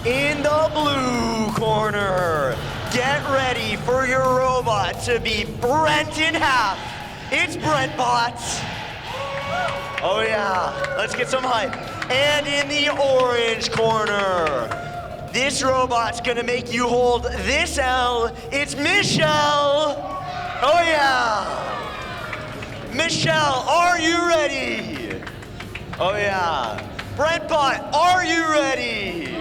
In the blue corner, get ready for your robot to be Brent in half. It's Brent Bot. Oh yeah, let's get some hype. And in the orange corner, this robot's gonna make you hold this L. It's Michelle. Oh yeah. Michelle, are you ready? Oh yeah. Brent Bot, are you ready?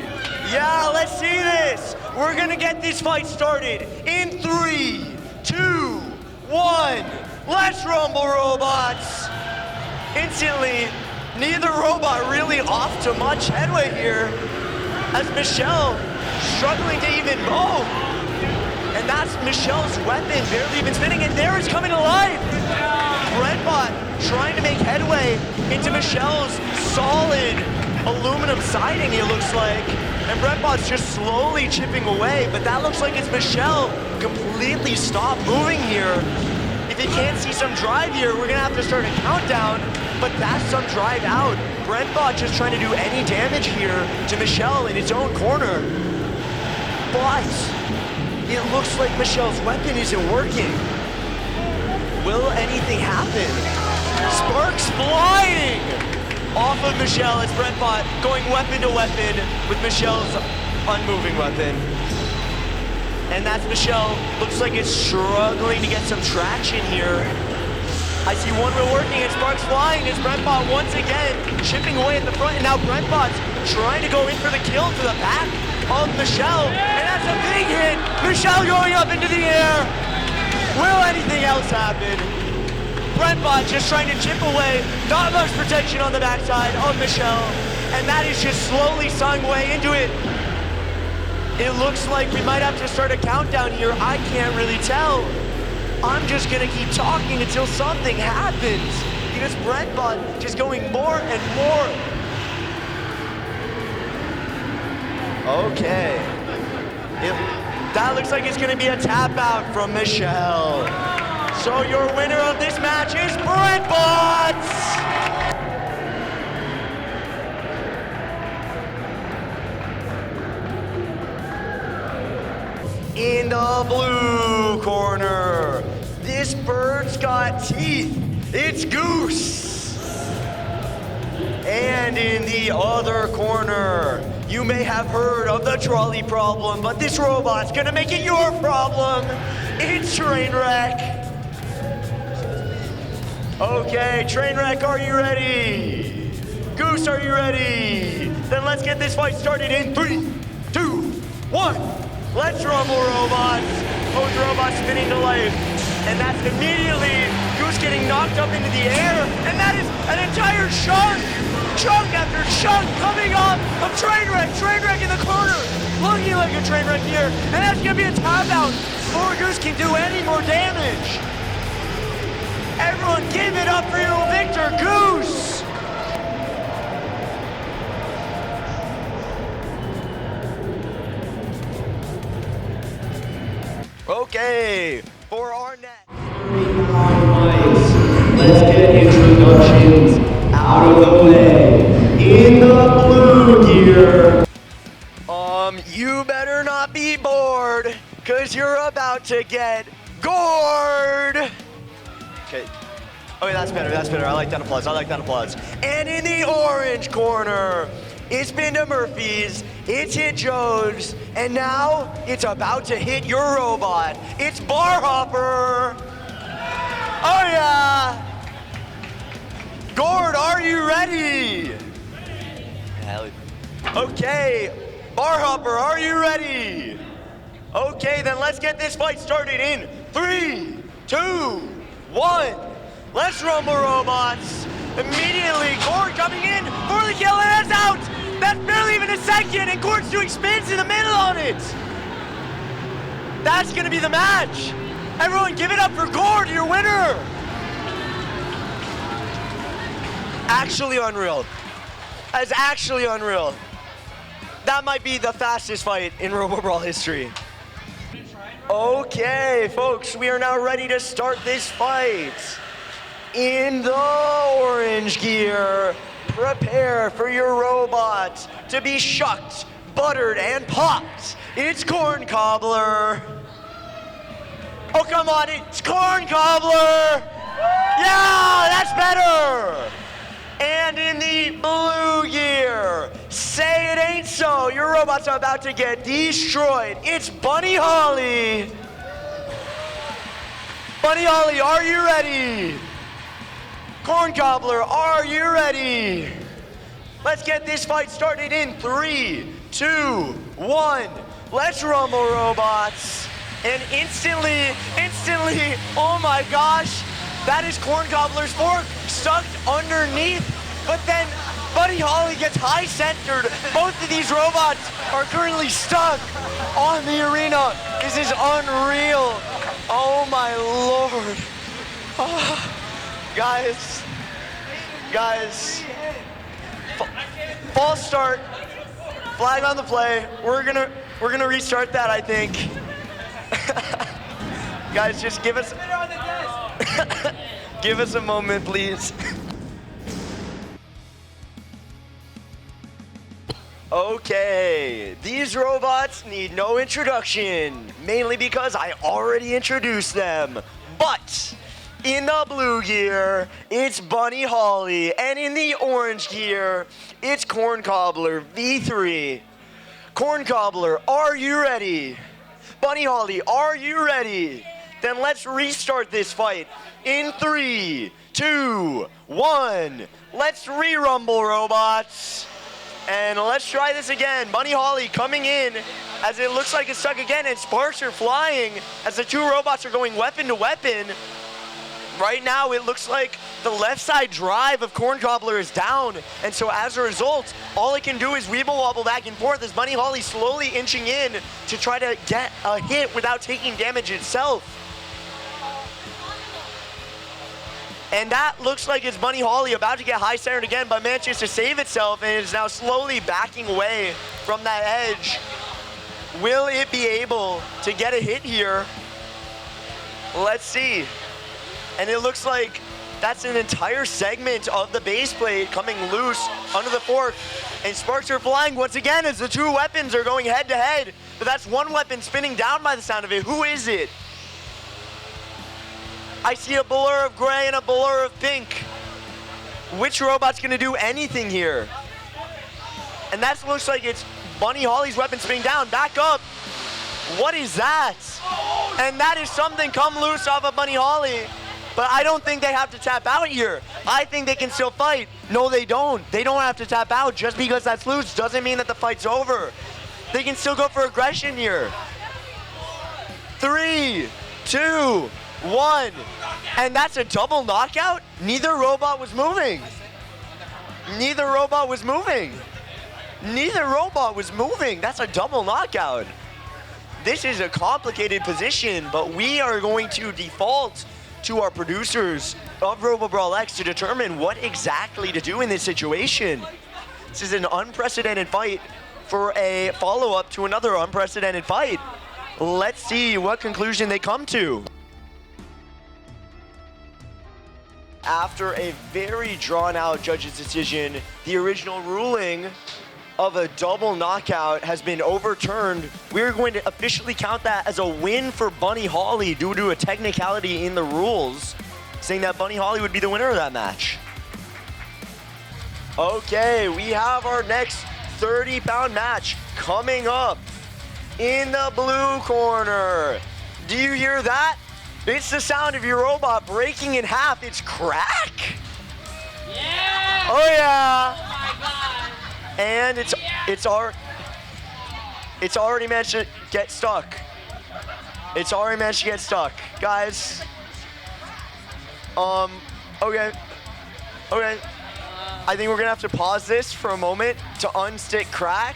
Yeah, let's see this. We're gonna get this fight started in 3, 2, 1. Let's rumble, robots. Instantly, neither robot really off to much headway here, as Michelle struggling to even move. And that's Michelle's weapon barely even spinning, and there it's coming to life. Brent Bot trying to make headway into Michelle's solid aluminum siding, it looks like. And Brent Bot's just slowly chipping away, but that looks like it's Michelle completely stopped moving here. If you can't see some drive here, we're gonna have to start a countdown, but that's some drive out. Brent Bot just trying to do any damage here to Michelle in its own corner. But it looks like Michelle's weapon isn't working. Will anything happen? Sparks flying off of Michelle as Brent Bot going weapon to weapon with Michelle's unmoving weapon. And that's Michelle. Looks like it's struggling to get some traction here. I see one wheel working and sparks flying as Brent Bot once again chipping away at the front. And now Brent Bot's trying to go in for the kill to the back of Michelle. And that's a big hit. Michelle going up into the air. Will anything else happen? Brent Bot just trying to chip away, not much protection on the backside of Michelle, and that is just slowly sawing way into it. It looks like we might have to start a countdown here. I can't really tell. I'm just gonna keep talking until something happens, because Brent Bot just going more and more. Okay. That looks like it's gonna be a tap out from Michelle. So your winner of this match is Brent Bot! In the blue corner, this bird's got teeth. It's Goose. And in the other corner, you may have heard of the trolley problem, but this robot's gonna make it your problem. It's Trainwreck. Okay, Trainwreck, are you ready? Goose, are you ready? Then let's get this fight started in 3, 2, 1. Let's rumble, robots. Both robots spinning to life. And that's immediately Goose getting knocked up into the air. And that is an entire chunk after chunk coming off of Trainwreck. Trainwreck in the corner, looking like a Trainwreck here. And that's gonna be a tap out before Goose can do any more damage. Everyone give it up for your victor, Goose! Okay, for our next 39 fights, let's get introductions out of the way. In the blue gear, you better not be bored, cause you're about to get gored! Okay. Okay, that's better. I like that applause. And in the orange corner, it's been to Murphy's, it's hit Joe's, and now it's about to hit your robot. It's Barhopper. Oh yeah. Gored, are you ready? Okay, Barhopper, are you ready? Okay, then let's get this fight started in 3, 2, 1. Let's rumble, robots. Immediately, Gored coming in for the kill, and that's out. That's barely even a second, and Gored's doing spins in the middle on it. That's gonna be the match. Everyone give it up for Gored, your winner. Actually unreal. That's actually unreal. That might be the fastest fight in Robobrawl history. Okay, folks, we are now ready to start this fight. In the orange gear, prepare for your robot to be shucked buttered and popped. It's Corn Cobbler. Oh, come on, it's Corn Cobbler. Yeah, that's better. And in the blue gear, say it ain't so. Your robots are about to get destroyed. It's Bunny Holly. Bunny Holly, are you ready? Corn Cobbler, are you ready? Let's get this fight started in 3, 2, 1. Let's rumble, robots. And instantly, oh my gosh, that is Corn Cobbler's fork stuck underneath, but then Bunny Holly gets high centered. Both of these robots are currently stuck on the arena. This is unreal. Oh my lord. Oh, guys, false start, flag on the play. We're gonna restart that, I think. Guys, just give us give us a moment, please. Okay, these robots need no introduction, mainly because I already introduced them. But in the blue gear, it's Bunny Holly, and in the orange gear, it's Corn Cobbler V3. Corn Cobbler, are you ready? Bunny Holly, are you ready? Then let's restart this fight in 3, 2, 1. Let's re-rumble, robots. And let's try this again. Bunny Holly coming in as it looks like it's stuck again, and sparks are flying as the two robots are going weapon to weapon. Right now, it looks like the left side drive of Corn Cobbler is down, and so as a result, all it can do is weeble wobble back and forth as Bunny Holly slowly inching in to try to get a hit without taking damage itself. And that looks like it's Bunny Holly about to get high centered again, but manages to save itself and is now slowly backing away from that edge. Will it be able to get a hit here? Let's see. And it looks like that's an entire segment of the base plate coming loose under the fork. And sparks are flying once again as the two weapons are going head to head. But that's one weapon spinning down by the sound of it. Who is it? I see a blur of gray and a blur of pink. Which robot's gonna do anything here? And that looks like it's Bunny Holly's weapon spinning down. Back up. What is that? And that is something come loose off of Bunny Holly. But I don't think they have to tap out here. I think they can still fight. No, they don't. They don't have to tap out. Just because that's loose doesn't mean that the fight's over. They can still go for aggression here. 3, 2, 1. And that's a double knockout? Neither robot was moving. Neither robot was moving. Neither robot was moving. That's a double knockout. This is a complicated position, but we are going to default to our producers of Robobrawl X to determine what exactly to do in this situation. This is an unprecedented fight for a follow-up to another unprecedented fight. Let's see what conclusion they come to. After a very drawn-out judge's decision, the original ruling of a double knockout has been overturned. We're going to officially count that as a win for Bunny Holly due to a technicality in the rules, saying that Bunny Holly would be the winner of that match. Okay, we have our next 30-pound match coming up in the blue corner. Do you hear that? It's the sound of your robot breaking in half. It's crack. Yeah! Oh yeah! Oh my god! And it's already managed to get stuck. It's already managed to get stuck. Guys. Okay. I think we're gonna have to pause this for a moment to unstick crack.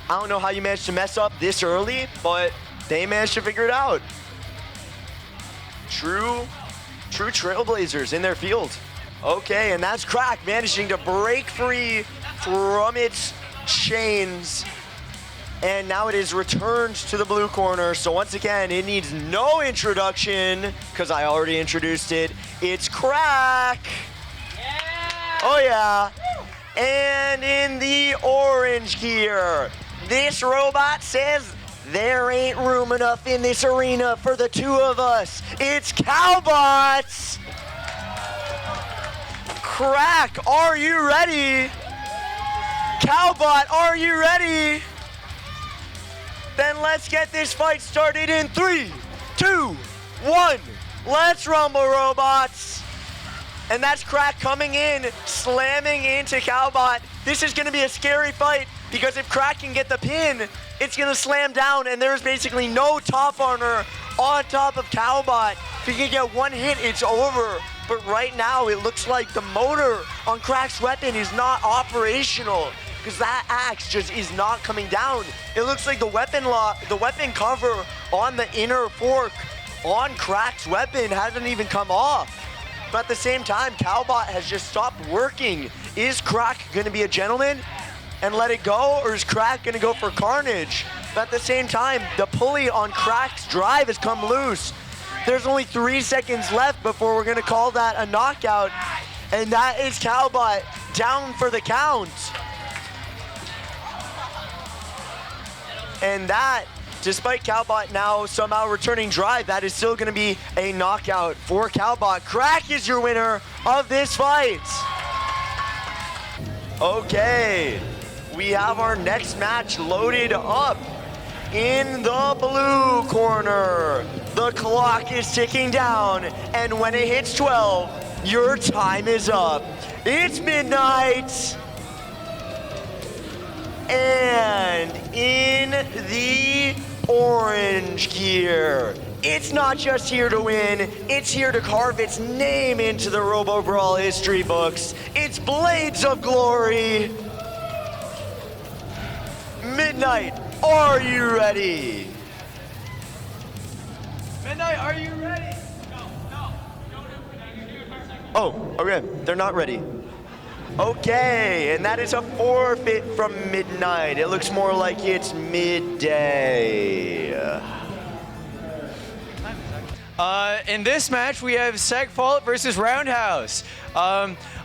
I don't know how you managed to mess up this early, but they managed to figure it out. True trailblazers in their field. Okay, and that's Crack managing to break free from its chains. And now it is returned to the blue corner. So once again, it needs no introduction because I already introduced it. It's Crack. Yeah! Oh yeah. And in the orange gear, This robot says there ain't room enough in this arena for the two of us. It's Cowbots! Crack, are you ready? Cowbot, are you ready? Then let's get this fight started in 3, 2, 1. Let's rumble, robots. And that's Crack coming in, slamming into Cowbot. This is gonna be a scary fight because if Crack can get the pin, it's gonna slam down and there's basically no top armor on top of Cowbot. If he can get one hit, it's over. But right now, it looks like the motor on Crack's weapon is not operational because that axe just is not coming down. It looks like the weapon cover on the inner fork on Crack's weapon hasn't even come off. But at the same time, Cowbot has just stopped working. Is Crack gonna be a gentleman and let it go, or is Crack gonna go for carnage? But at the same time, the pulley on Crack's drive has come loose. There's only 3 seconds left before we're gonna call that a knockout, and that is Cowbot down for the count. And that, despite Cowbot now somehow returning drive, that is still gonna be a knockout for Cowbot. Crack is your winner of this fight. Okay, we have our next match loaded up. In the blue corner, the clock is ticking down, and when it hits 12, your time is up. It's midnight. And in the orange gear, it's not just here to win, it's here to carve its name into the Robobrawl history books. It's Blades of Glory. Midnight, are you ready? Midnight, are you ready? Oh, okay, they're not ready. Okay, and that is a forfeit from Midnight. It looks more like it's midday. In this match, we have Segfault versus Roundhouse.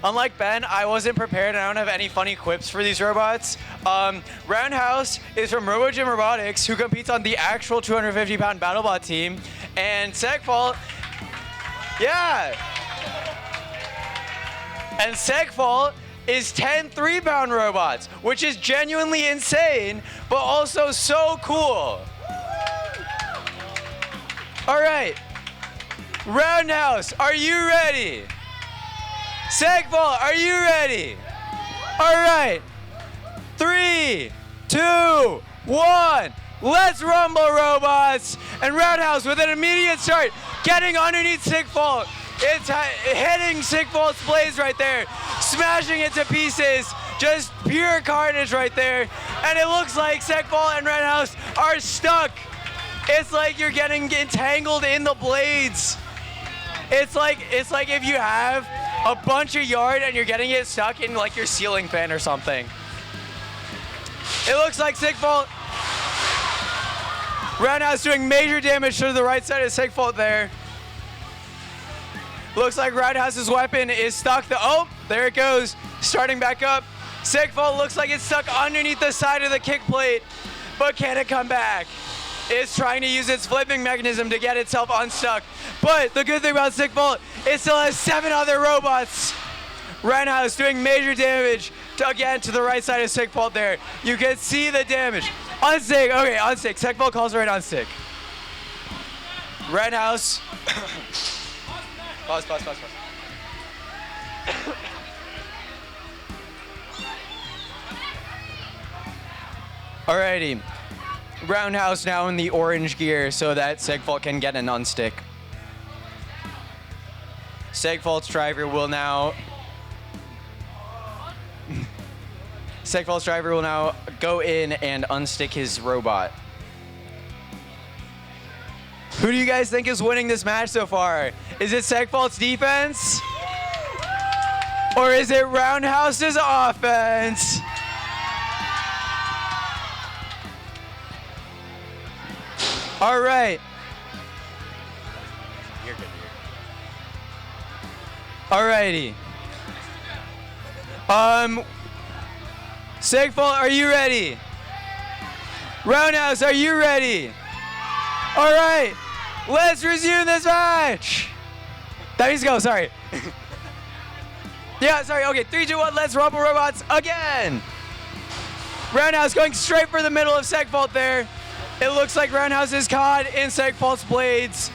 Unlike Ben, I wasn't prepared and I don't have any funny quips for these robots. Roundhouse is from Robotics, who competes on the actual 250-pound BattleBot team. And Segfault, yeah. And Segfault is 10 3-pound robots, which is genuinely insane, but also so cool. All right, Roundhouse, are you ready? Segfault, are you ready? All right, 3, 2, 1, let's rumble, robots. And Roundhouse with an immediate start, getting underneath Segfault. It's hitting Segfault's blades right there, smashing it to pieces, just pure carnage right there. And it looks like Segfault and Roundhouse are stuck. It's like you're getting entangled in the blades. It's like if you have a bunch of yard and you're getting it stuck in like your ceiling fan or something. It looks like Segfault, Roundhouse doing major damage to the right side of Segfault there. Looks like Roundhouse's weapon is stuck. Oh, there it goes, starting back up. Segfault looks like it's stuck underneath the side of the kick plate, but can it come back? It's trying to use its flipping mechanism to get itself unstuck. But the good thing about Segfault, it still has 7 other robots. Roundhouse doing major damage again to the right side of Segfault there. You can see the damage. Unstick, okay, unstick. Segfault calls right unstick. Roundhouse. Pause. Alrighty. Roundhouse now in the orange gear so that Segfault can get an unstick. Segfault's driver will now go in and unstick his robot. Who do you guys think is winning this match so far? Is it Segfault's defense? Or is it Roundhouse's offense? All right. You're good. All righty. Segfault, are you ready? Roundhouse, are you ready? All right, let's resume this match. That means go, sorry. Yeah, sorry, okay, 3, 2, 1, let's rumble robots again. Roundhouse going straight for the middle of Segfault there. It looks like Roundhouse is caught in Segfault's blades.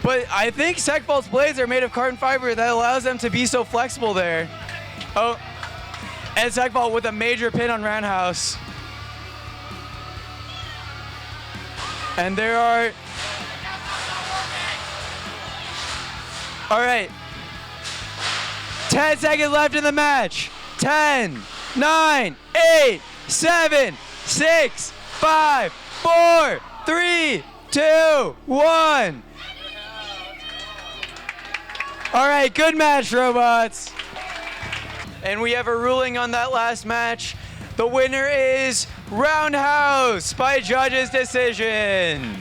But I think Segfault's blades are made of carbon fiber that allows them to be so flexible there. Oh, and Segfault with a major pin on Roundhouse. And there are... All right. 10 seconds left in the match. 10, 9, 8, 7, 6, 5, 4, 3, 2, 1. All right, good match, robots. And we have a ruling on that last match. The winner is Roundhouse by judge's decision.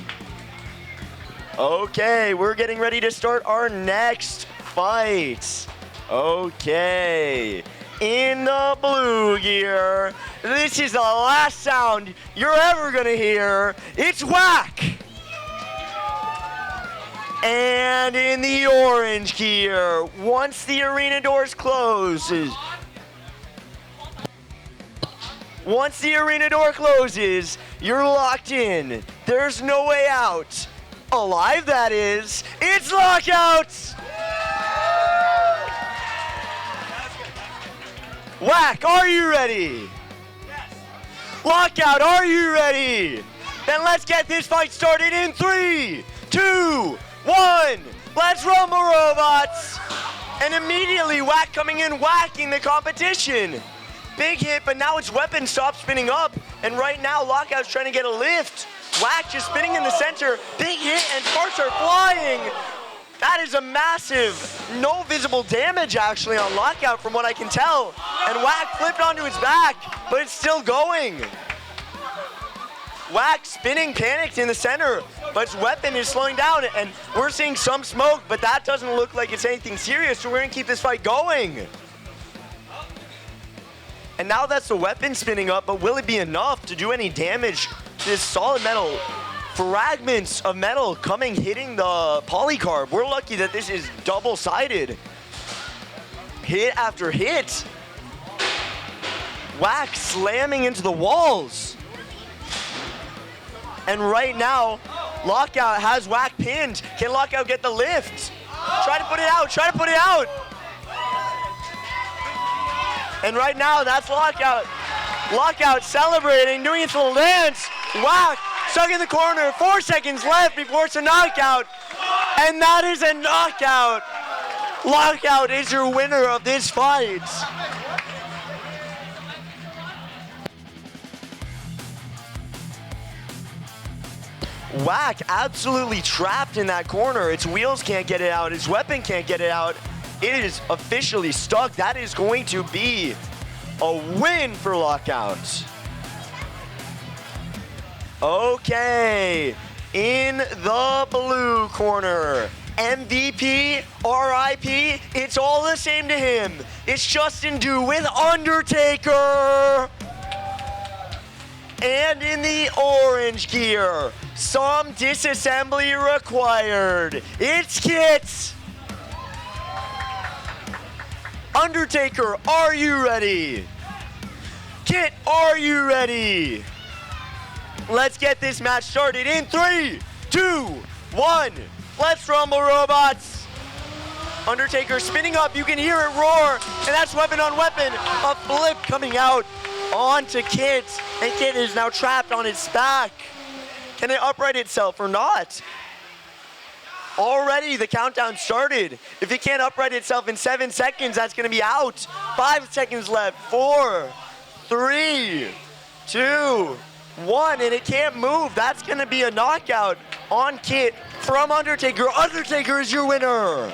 Okay, we're getting ready to start our next fight. Okay, in the blue gear, this is the last sound you're ever gonna hear. It's whack. And in the orange gear, once the arena doors closes, once the arena door closes, you're locked in. There's no way out. Alive, that is. It's Lockout! Whack, are you ready? Yes. Lockout, are you ready? Then let's get this fight started in 3, 2, 1. Let's rumble, robots. And immediately Whack coming in, whacking the competition. Big hit, but now its weapon stops spinning up. And right now, Lockout's trying to get a lift. Whack just spinning in the center. Big hit, and parts are flying. That is a massive, no visible damage actually on Lockout from what I can tell. And Whack flipped onto his back, but it's still going. Whack spinning, panicked in the center, but his weapon is slowing down, and we're seeing some smoke, but that doesn't look like it's anything serious, so we're gonna keep this fight going. And now that's the weapon spinning up, but will it be enough to do any damage to this solid metal? Fragments of metal hitting the polycarb. We're lucky that this is double-sided. Hit after hit. Whack slamming into the walls. And right now, Lockout has Whack pinned. Can Lockout get the lift? Try to put it out, try to put it out. And right now, that's Lockout. Lockout celebrating, doing its little dance. Whack stuck in the corner, 4 seconds left before it's a knockout. And that is a knockout. Lockout is your winner of this fight. Whack absolutely trapped in that corner. Its wheels can't get it out. Its weapon can't get it out. It is officially stuck. That is going to be a win for Lockout. Okay, in the blue corner, MVP, RIP, it's all the same to him. It's Justin Du with Undertaker. And in the orange gear, some disassembly required. It's KITT. Undertaker, are you ready? KITT, are you ready? Let's get this match started in 3, 2, 1. Let's rumble, robots. Undertaker spinning up, you can hear it roar, and that's weapon on weapon. A flip coming out onto KITT, and KITT is now trapped on its back. Can it upright itself or not? Already the countdown started. If it can't upright itself in 7 seconds, that's gonna be out. 5 seconds left, 4, 3, 2, 1, and it can't move. That's gonna be a knockout on KITT from Undertaker. Undertaker is your winner.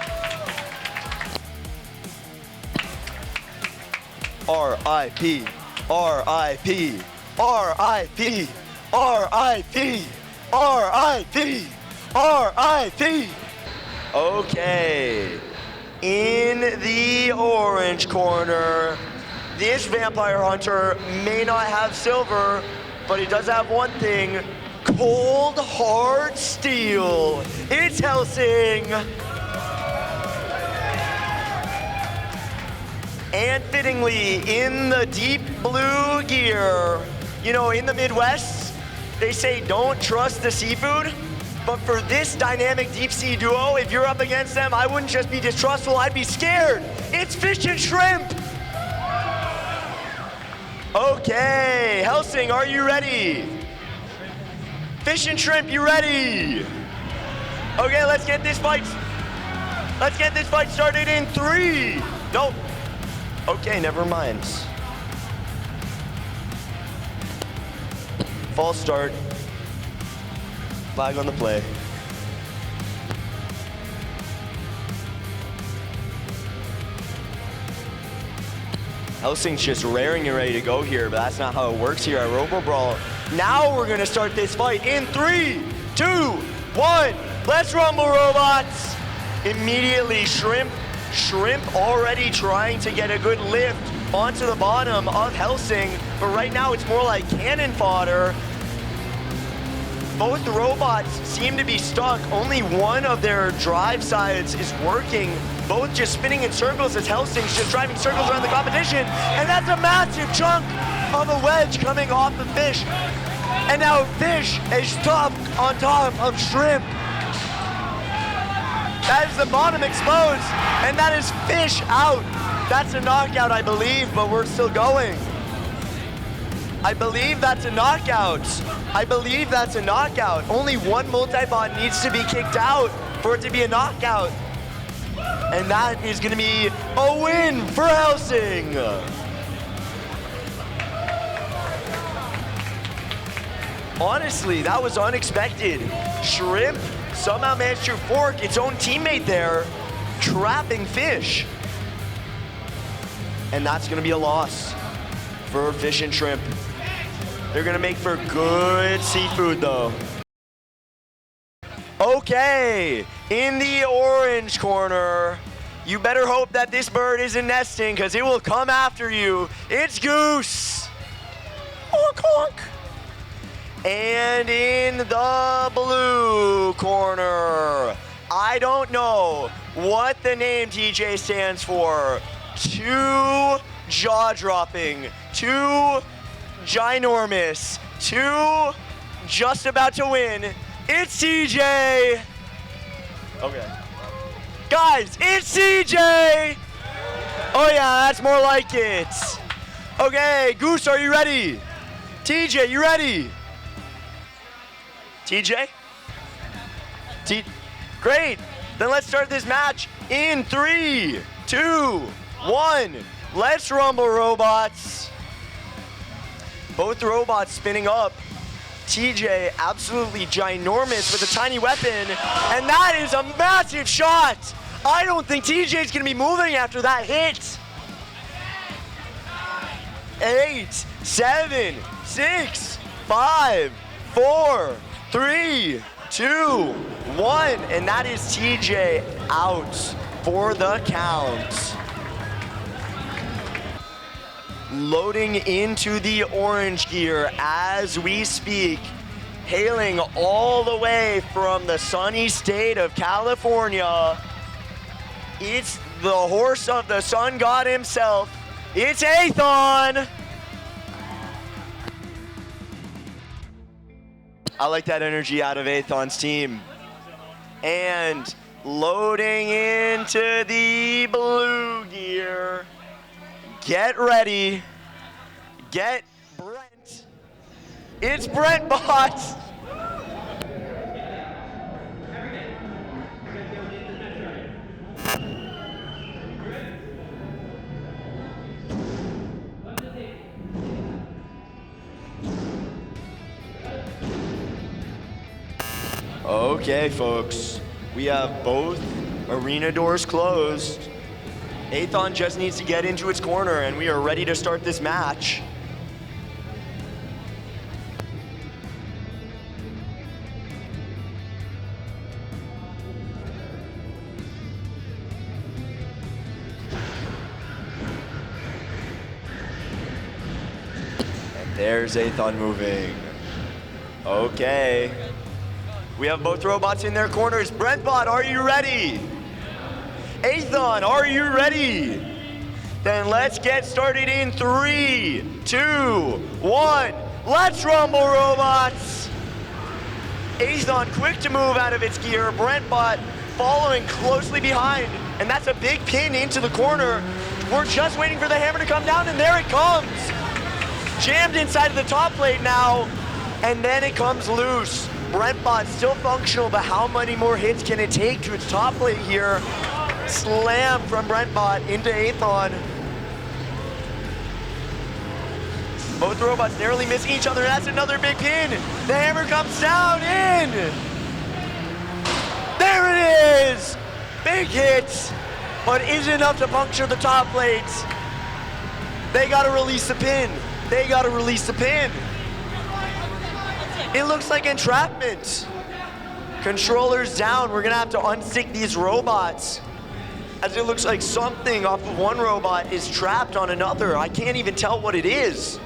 R.I.P. R.I.P. R.I.P. R.I.P. R.I.P. R.I.P. Okay. In the orange corner, this Vampire Hunter may not have silver, but he does have one thing, cold hard steel. It's Helsing. And fittingly, in the deep blue gear, you know, in the Midwest, they say don't trust the seafood. But for this dynamic deep sea duo, if you're up against them, I wouldn't just be distrustful, I'd be scared. It's Fish and Shrimp. Okay, Helsing, are you ready? Fish and Shrimp, you ready? Okay, let's get this fight started in 3. No. Okay, never mind. False start. Flag on the play. Helsing's just raring and ready to go here, but that's not how it works here at Robobrawl. Now we're gonna start this fight in 3, 2, 1. Let's rumble, robots. Immediately, Shrimp already trying to get a good lift onto the bottom of Helsing, but right now it's more like cannon fodder. Both robots seem to be stuck. Only one of their drive sides is working. Both just spinning in circles as Helsing's just driving circles around the competition. And that's a massive chunk of a wedge coming off the Fish. And now Fish is stuck on top of Shrimp. That is the bottom exposed, and that is Fish out. That's a knockout, I believe, but we're still going. I believe that's a knockout. Only one multi-bot needs to be kicked out for it to be a knockout. And that is gonna be a win for Helsing. Honestly, that was unexpected. Shrimp somehow managed to fork its own teammate there, trapping Fish. And that's gonna be a loss for Fish and Shrimp. They're gonna make for good seafood though. Okay, in the orange corner, you better hope that this bird isn't nesting because it will come after you. It's Goose. Honk, honk. And in the blue corner, I don't know what the name TJ stands for. Too jaw-dropping, too ginormous, too just about to win. It's TJ. Okay. Guys, it's TJ. Oh yeah, that's more like it. Okay, Goose, are you ready? TJ, you ready? TJ? Great. Then let's start this match in 3, 2, 1. Let's rumble, robots. Both robots spinning up. TJ absolutely ginormous with a tiny weapon, and that is a massive shot. I don't think TJ's gonna be moving after that hit. 8, 7, 6, 5, 4, 3, 2, 1, and that is TJ out for the count. Loading into the orange gear as we speak, hailing all the way from the sunny state of California. It's the horse of the sun god himself. It's Aethon. I like that energy out of Aethon's team. And loading into the blue gear. Get ready. Get Brent. It's Brent Bot. Okay, folks. We have both arena doors closed. Aethon just needs to get into its corner, and we are ready to start this match. There's Aethon moving. Okay. We have both robots in their corners. Brent Bot, are you ready? Aethon, are you ready? Then let's get started in 3, 2, 1. Let's rumble, robots! Aethon quick to move out of its gear. Brent Bot following closely behind. And that's a big pin into the corner. We're just waiting for the hammer to come down, and there it comes. Jammed inside of the top plate now, and then it comes loose. Brent Bot still functional, but how many more hits can it take to its top plate here? Slam from Brent Bot into Aethon. Both robots narrowly missing each other. That's another big pin. The hammer comes down in. There it is. Big hit, but isn't enough to puncture the top plate. They gotta release the pin. They gotta release the pin. It looks like entrapment. Controllers down. We're gonna have to unstick these robots, as it looks like something off of one robot is trapped on another. I can't even tell what it is.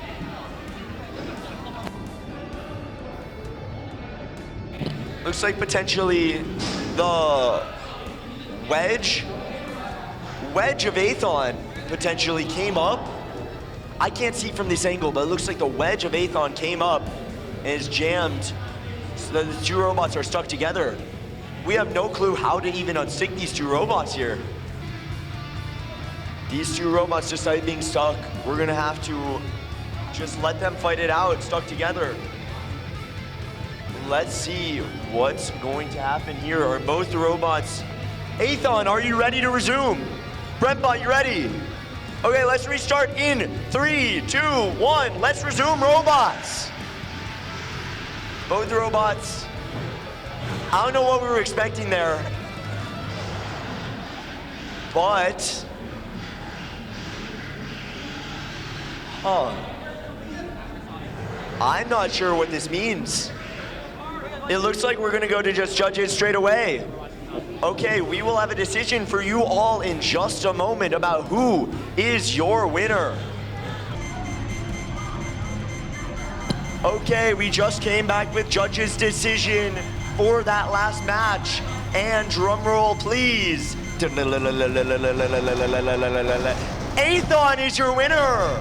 Looks like potentially the wedge of Aethon potentially came up. I can't see from this angle, but it looks like the wedge of Aethon came up and is jammed, so that the two robots are stuck together. We have no clue how to even unstick these two robots here. These two robots just started being stuck. We're gonna have to just let them fight it out, stuck together. Let's see what's going to happen here. Are both the robots... Aethon, are you ready to resume? Brent Bot, you ready? Okay, let's restart in 3, 2, 1. Let's resume, robots. Both the robots. I don't know what we were expecting there, but... I'm not sure what this means. It looks like we're gonna go to just judges straight away. Okay, we will have a decision for you all in just a moment about who is your winner. Okay, we just came back with judges' decision for that last match. And drum roll, please. Aethon is your winner.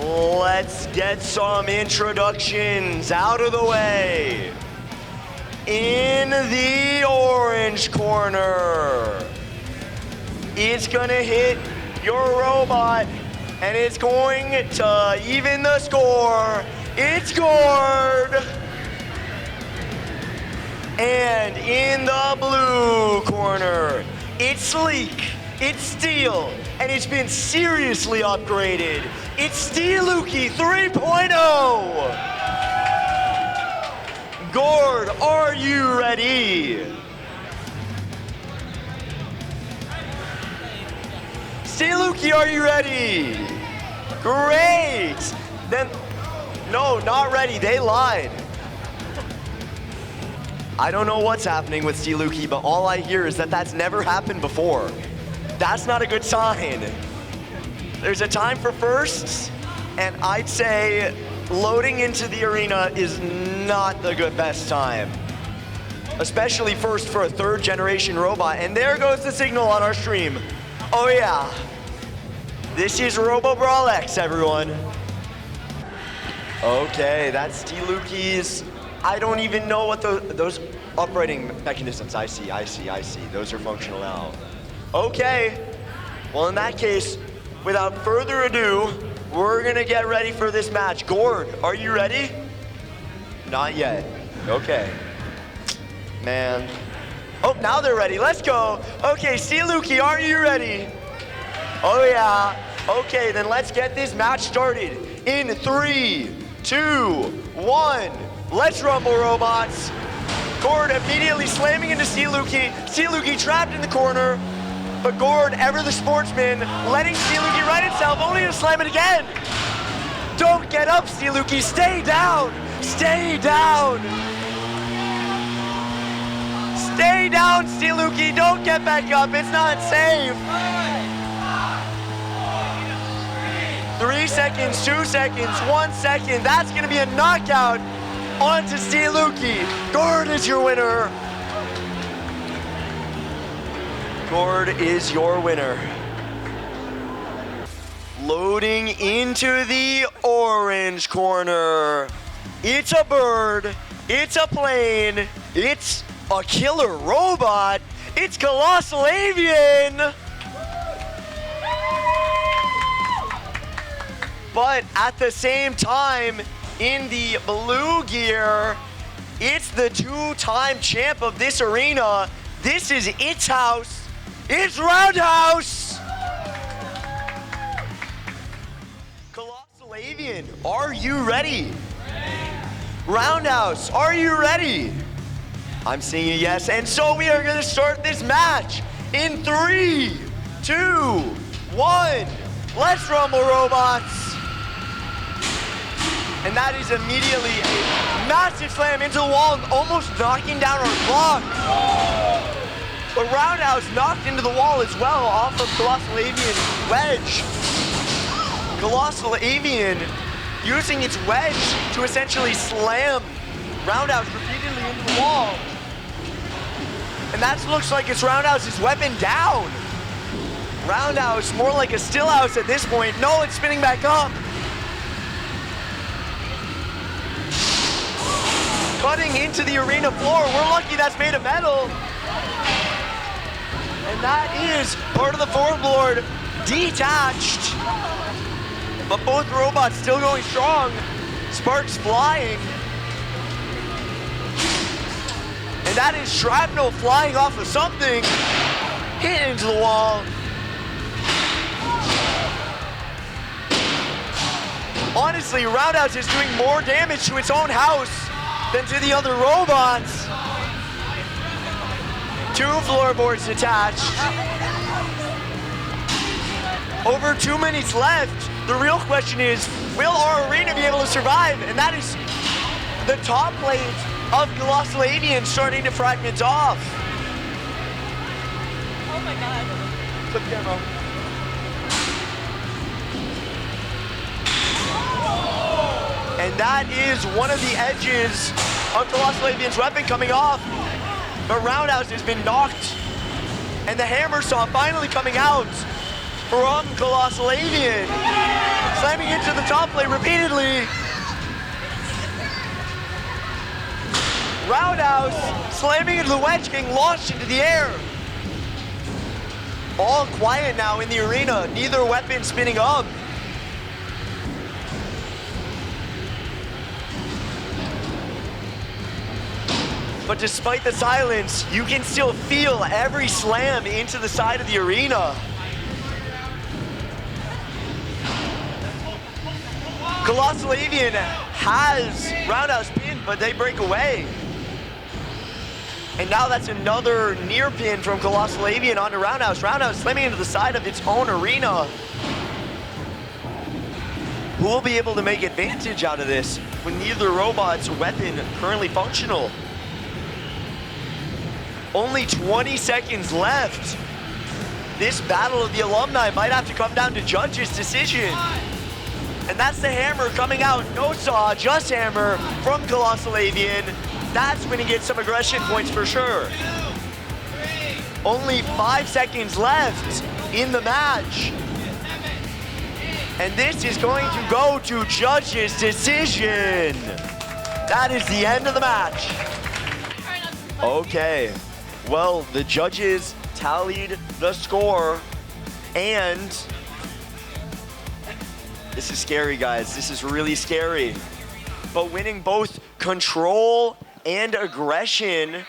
Let's get some introductions out of the way. In the orange corner, it's gonna hit your robot, and it's going to even the score. It's Gored. And in the blue corner, it's sleek, it's steel, and it's been seriously upgraded. It's Steeluki 3.0. Gored, are you ready? Steeluki, are you ready? Great. Then, no, not ready. They lied. I don't know what's happening with Steeluki, but all I hear is that that's never happened before. That's not a good sign. There's a time for firsts, and I'd say loading into the arena is not the best time. Especially first for a third generation robot. And there goes the signal on our stream. Oh yeah. This is Robobrawl X, everyone. Okay, that's Steeluki's. I don't even know what those operating mechanisms. I see. Those are functional now. Okay, well in that case, without further ado, we're gonna get ready for this match. Gored, are you ready? Not yet. Okay. Man. Oh, now they're ready. Let's go. Okay, Steeluki, are you ready? Oh yeah. Okay, then let's get this match started. In 3, 2, 1. Let's rumble, robots. Gored immediately slamming into Steeluki. Steeluki trapped in the corner. But Gored, ever the sportsman, letting Steeluki right itself, only to slam it again. Don't get up, Steeluki. Stay down. Stay down. Stay down, Steeluki. Don't get back up. It's not safe. 3 seconds, 2 seconds, 1 second. That's gonna be a knockout onto Steeluki. Gored is your winner. Gored is your winner. Loading into the orange corner. It's a bird, it's a plane, it's a killer robot, it's Colossal Avian! But at the same time, in the blue gear, it's the 2-time champ of this arena. This is its house, it's Roundhouse! Colossal Avian, are you ready? Roundhouse, are you ready? I'm seeing a yes, and so we are gonna start this match in 3, 2, 1. Let's rumble, robots. And that is immediately a massive slam into the wall, almost knocking down our clock. But Roundhouse knocked into the wall as well off of Colossal Avian's wedge. Colossal Avian using its wedge to essentially slam Roundhouse repeatedly into the wall. And that looks like it's Roundhouse's weapon down. Roundhouse more like a still house at this point. No, it's spinning back up. Cutting into the arena floor. We're lucky that's made of metal. And that is part of the floorboard detached. But both robots still going strong. Sparks flying. And that is shrapnel flying off of something. Hit into the wall. Honestly, Roundhouse is doing more damage to its own house than to the other robots. 2 floorboards detached. Over 2 minutes left. The real question is, will our arena be able to survive? And that is the top plate of Colossal Avian starting to fragment off. Oh my god. Flip camera. And that is one of the edges of Colossal Avian's weapon coming off. But Roundhouse has been knocked. And the hammer saw finally coming out from Colossal Avian. Slamming into the top plate repeatedly. Roundhouse slamming into the wedge, getting launched into the air. All quiet now in the arena, neither weapon spinning up. But despite the silence, you can still feel every slam into the side of the arena. Colossal Avian has Roundhouse pinned, but they break away. And now that's another near pin from Colossal Avian onto Roundhouse. Roundhouse slamming into the side of its own arena. Who will be able to make advantage out of this with neither robot's weapon currently functional? Only 20 seconds left. This battle of the alumni might have to come down to judges' decision. And that's the hammer coming out. No saw, just hammer from Colossal Avian. That's when he gets some aggression points for sure. Only 5 seconds left in the match. And this is going to go to judges' decision. That is the end of the match. Okay, well, the judges tallied the score, and this is scary, guys. This is really scary. But winning both control and aggression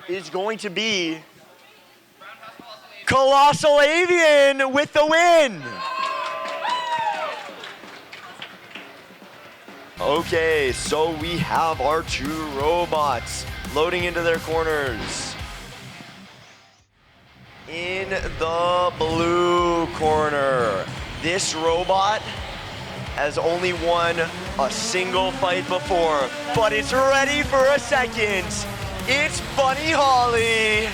is going to be Colossal Avian with the win. Okay, so we have our 2 robots loading into their corners. In the blue corner, this robot has only won a single fight before, but it's ready for a second. It's Bunny Holly.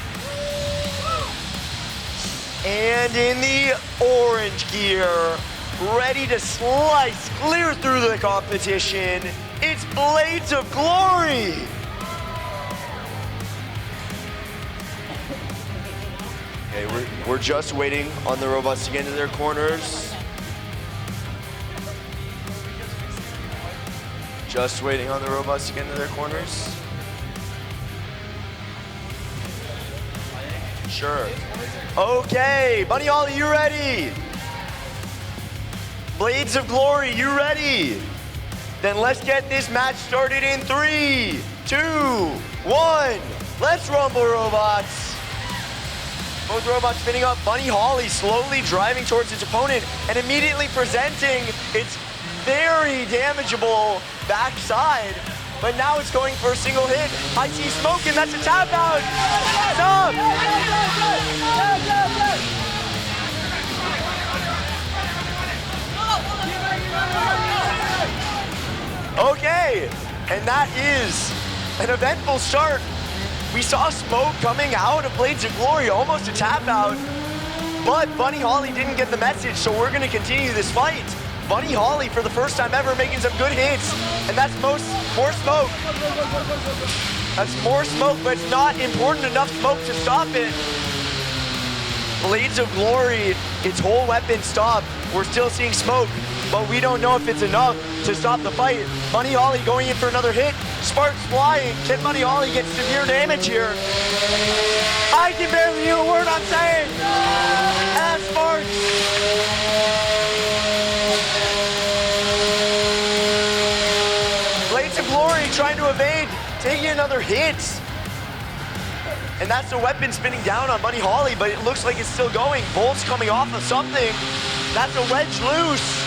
And in the orange gear, ready to slice clear through the competition. It's Blades of Glory. Okay, we're just waiting on the robots to get into their corners. Just waiting on the robots to get into their corners. Sure. Okay, Bunny Holly, you ready? Blades of Glory, you ready? Then let's get this match started in 3, 2, 1. Let's rumble, robots. Both robots spinning up. Bunny Holly slowly driving towards its opponent and immediately presenting its very damageable backside. But now it's going for a single hit. I see smoke, and that's a tap out. Stop! Okay, and that is an eventful start. We saw smoke coming out of Blades of Glory, almost a tap out. But Bunny Holly didn't get the message, so we're gonna continue this fight. Bunny Holly, for the first time ever, making some good hits, and that's more smoke. That's more smoke, but it's not important enough smoke to stop it. Blades of Glory, its whole weapon stopped. We're still seeing smoke, but we don't know if it's enough to stop the fight. Bunny Holly going in for another hit. Sparks flying. Can Bunny Holly get severe damage here? I can barely hear a word I'm saying. And Sparks. Blades of Glory trying to evade, taking another hit. And that's the weapon spinning down on Bunny Holly, but it looks like it's still going. Bolt's coming off of something. That's a wedge loose.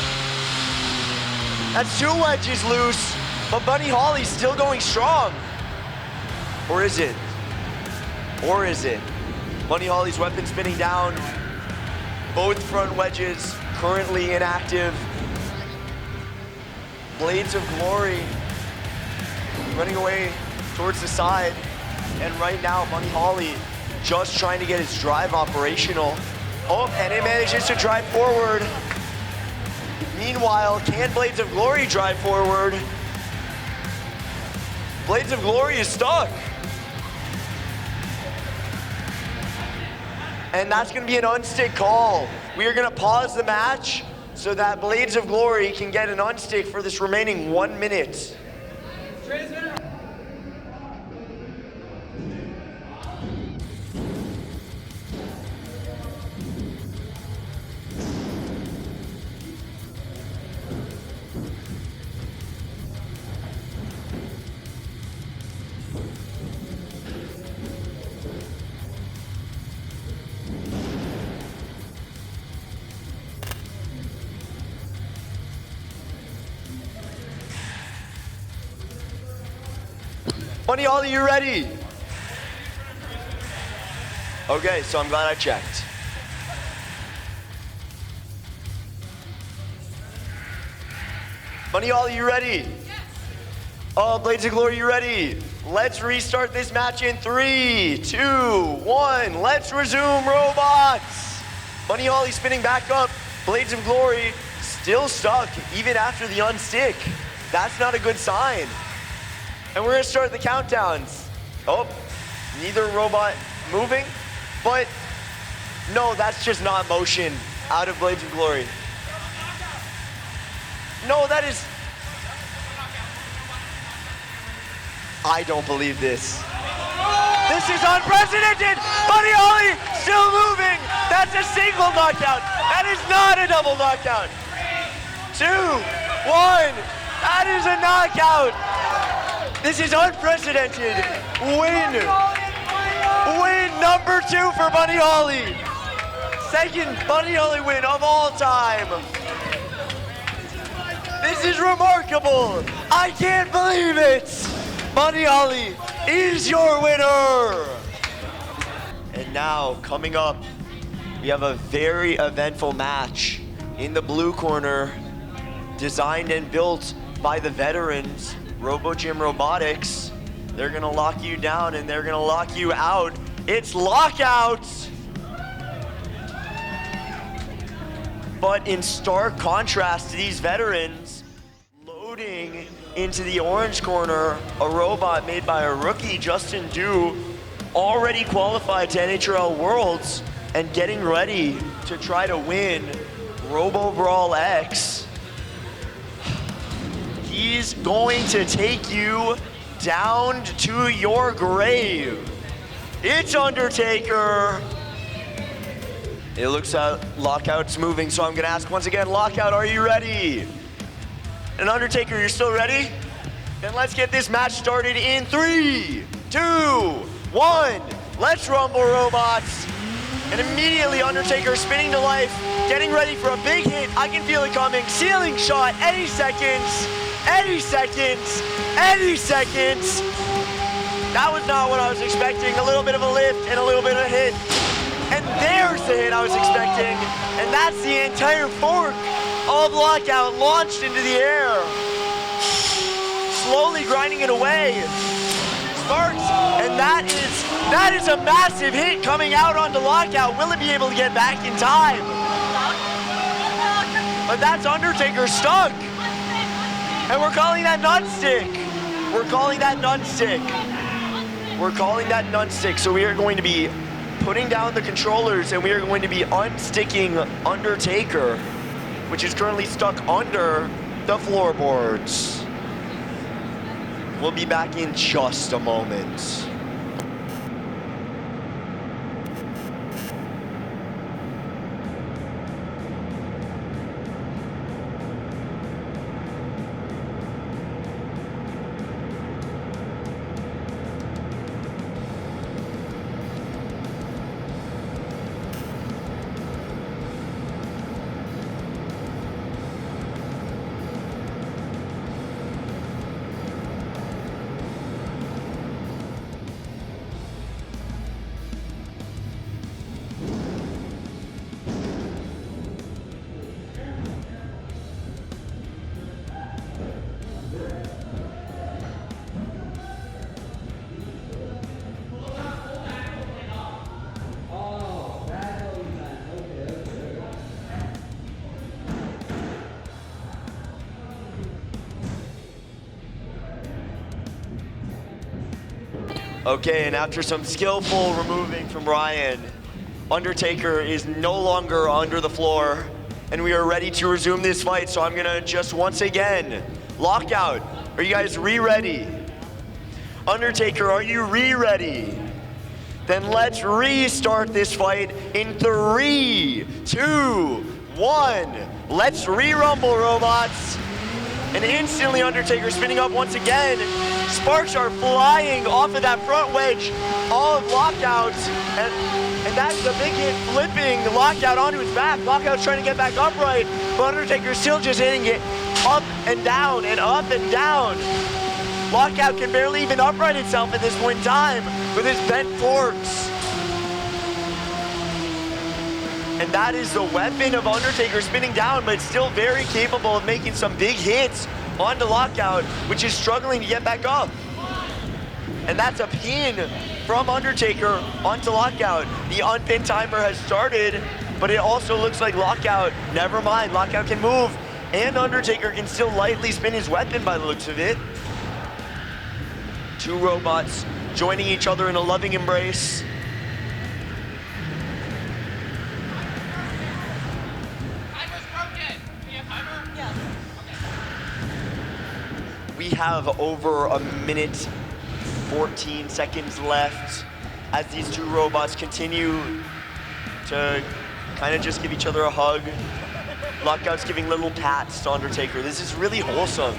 That's 2 wedges loose, but Bunny Holly's still going strong. Or is it? Or is it? Bunny Holly's weapon spinning down. Both front wedges currently inactive. Blades of Glory running away towards the side. And right now, Bunny Holly just trying to get his drive operational. Oh, and it manages to drive forward. Meanwhile, can Blades of Glory drive forward? Blades of Glory is stuck. And that's gonna be an unstick call. We are gonna pause the match so that Blades of Glory can get an unstick for this remaining 1 minute. Bunny Holly, you ready? Okay, so I'm glad I checked. Bunny Holly, you ready? Yes. Oh, Blades of Glory, you ready? Let's restart this match in 3, 2, 1. Let's resume, robots. Bunny Holly spinning back up. Blades of Glory still stuck even after the unstick. That's not a good sign. And we're gonna start the countdowns. Oh, neither robot moving, but no, that's just not motion out of Blades of Glory. No, that is, I don't believe this. This is unprecedented! Bunny Holly still moving! That's a single knockout! That is not a double knockout! 2, 1, that is a knockout! This is unprecedented. Win number 2 for Bunny Holly. Second Bunny Holly win of all time. This is remarkable. I can't believe it. Bunny Holly is your winner. And now coming up, we have a very eventful match in the blue corner, designed and built by the veterans, Robotics. They're gonna lock you down and they're gonna lock you out. It's Lockout. But in stark contrast to these veterans, loading into the orange corner, a robot made by a rookie, Justin Du, already qualified to NHRL Worlds and getting ready to try to win Robobrawl X. He's going to take you down to your grave. It's Undertaker. It looks like Lockout's moving, so I'm gonna ask once again, Lockout, are you ready? And Undertaker, you're still ready? Then let's get this match started in 3, 2, 1. Let's rumble, robots. And immediately Undertaker spinning to life, getting ready for a big hit. I can feel it coming. Ceiling shot, any seconds, any seconds, any seconds. That was not what I was expecting. A little bit of a lift and a little bit of a hit. And there's the hit I was expecting. And that's the entire fork of Lockout launched into the air. Slowly grinding it away. Sparks, and that is a massive hit coming out onto Lockout. Will it be able to get back in time? But that's Undertaker stuck. And we're calling that nunstick. We're calling that nunstick. We're calling that nunstick. So we are going to be putting down the controllers and we are going to be unsticking Undertaker, which is currently stuck under the floorboards. We'll be back in just a moment. Okay, and after some skillful removing from Ryan, Undertaker is no longer under the floor, and we are ready to resume this fight. So I'm gonna just once again, Lockout, are you guys re-ready? Undertaker, are you re-ready? Then let's restart this fight in 3, 2, 1. Let's re-rumble, robots. And instantly Undertaker spinning up once again. Sparks are flying off of that front wedge of Lockout. And that's the big hit, flipping Lockout onto his back. Lockout's trying to get back upright, but Undertaker's still just hitting it up and down and up and down. Lockout can barely even upright itself at this point in time with his bent forks. And that is the weapon of Undertaker, spinning down, but still very capable of making some big hits onto Lockout, which is struggling to get back up. And that's a pin from Undertaker onto Lockout. The unpin timer has started, but it also looks like Lockout, never mind, Lockout can move, and Undertaker can still lightly spin his weapon by the looks of it. Two robots joining each other in a loving embrace. We have over a minute, 14 seconds left as these two robots continue to kind of just give each other a hug. Lockout's giving little pats to Undertaker. This is really wholesome.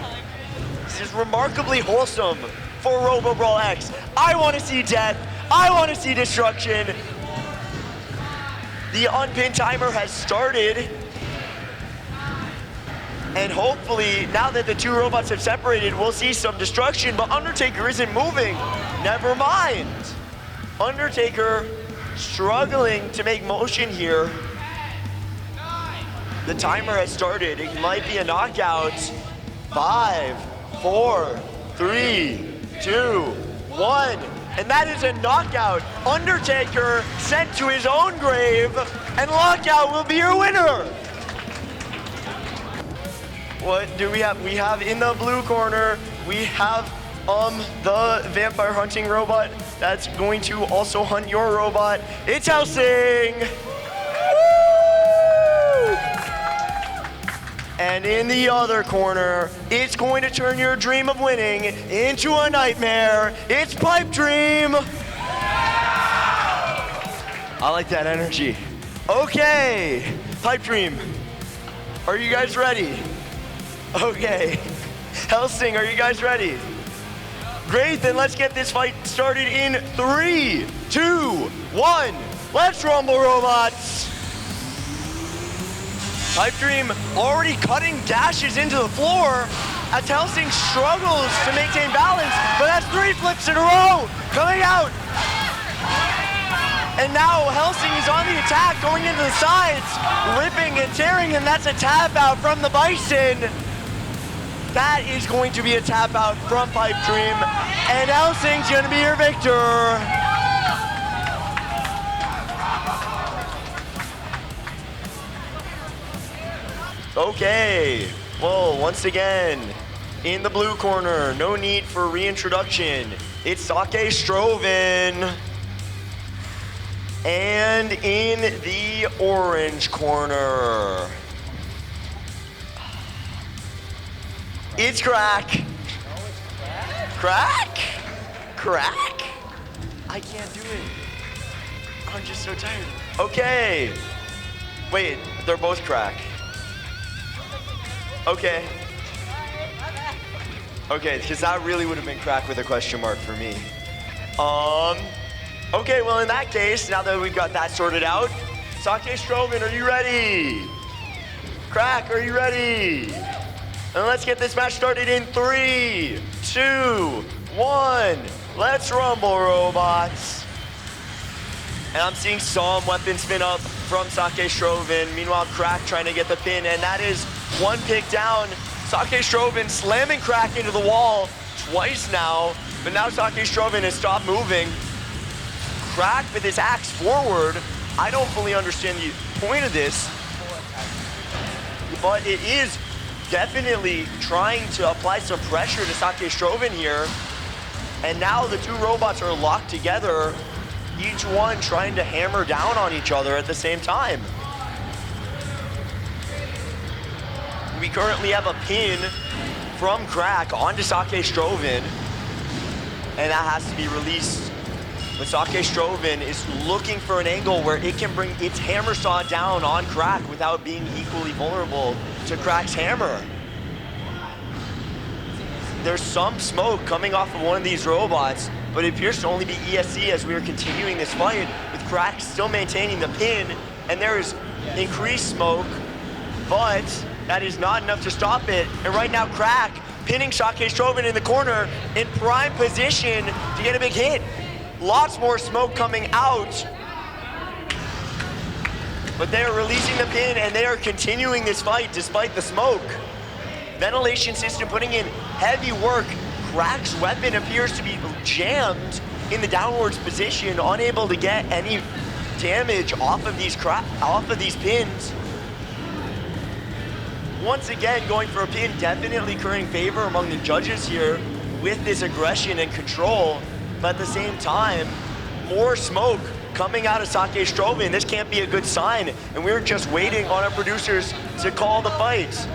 This is remarkably wholesome for Robobrawl X. I want to see death. I want to see destruction. The unpin timer has started. And hopefully, now that the two robots have separated, we'll see some destruction, but Undertaker isn't moving. Never mind. Undertaker struggling to make motion here. The timer has started. It might be a knockout. 5, 4, 3, 2, 1. And that is a knockout. Undertaker sent to his own grave, and Lockout will be your winner. What do we have? We have in the blue corner, we have the vampire hunting robot that's going to also hunt your robot. It's Helsing! Woo! And in the other corner, it's going to turn your dream of winning into a nightmare. It's Pipe Dream! I like that energy. Okay, Pipe Dream, are you guys ready? Okay, Helsing, are you guys ready? Great, then let's get this fight started in 3, 2, 1. Let's rumble, robots! Pipe Dream already cutting dashes into the floor as Helsing struggles to maintain balance, but that's 3 flips in a row coming out. And now Helsing is on the attack, going into the sides, ripping and tearing, and that's a tap out from the Bison. That is going to be a tap out from Pipe Dream, and Helsing's gonna be your victor. Okay, well, once again, in the blue corner, no need for reintroduction. It's Schtrovn. And in the orange corner, it's Crack. Crack? Crack? I can't do it. I'm just so tired. Okay. Wait, they're both Crack. Okay. Okay, because that really would have been Crack with a question mark for me. Okay, well in that case, now that we've got that sorted out, Schtrovn, are you ready? Crack, are you ready? And let's get this match started in 3, 2, 1. Let's rumble, robots. And I'm seeing some weapon spin up from Schtrovn. Meanwhile, Crack trying to get the pin, and that is 1 pick down. Schtrovn slamming Crack into the wall twice now, but now Schtrovn has stopped moving. Crack with his axe forward. I don't fully understand the point of this, but it is definitely trying to apply some pressure to Schtrovn here. And now the 2 robots are locked together, each one trying to hammer down on each other at the same time. We currently have a pin from Crack onto Schtrovn, and that has to be released. But Schtrovn is looking for an angle where it can bring its hammer saw down on Crack without being equally vulnerable to Crack's hammer. There's some smoke coming off of one of these robots, but it appears to only be ESC as we are continuing this fight, with Crack still maintaining the pin, and there is increased smoke, but that is not enough to stop it. And right now, Crack pinning Schtrovn in the corner in prime position to get a big hit. Lots more smoke coming out, but they are releasing the pin and they are continuing this fight despite the smoke. Ventilation system putting in heavy work. Crack's weapon appears to be jammed in the downwards position, unable to get any damage off of these pins. Once again, going for a pin, definitely currying favor among the judges here with this aggression and control. But at the same time, more smoke coming out of Schtrovn. This can't be a good sign, and we're just waiting on our producers to call the fight.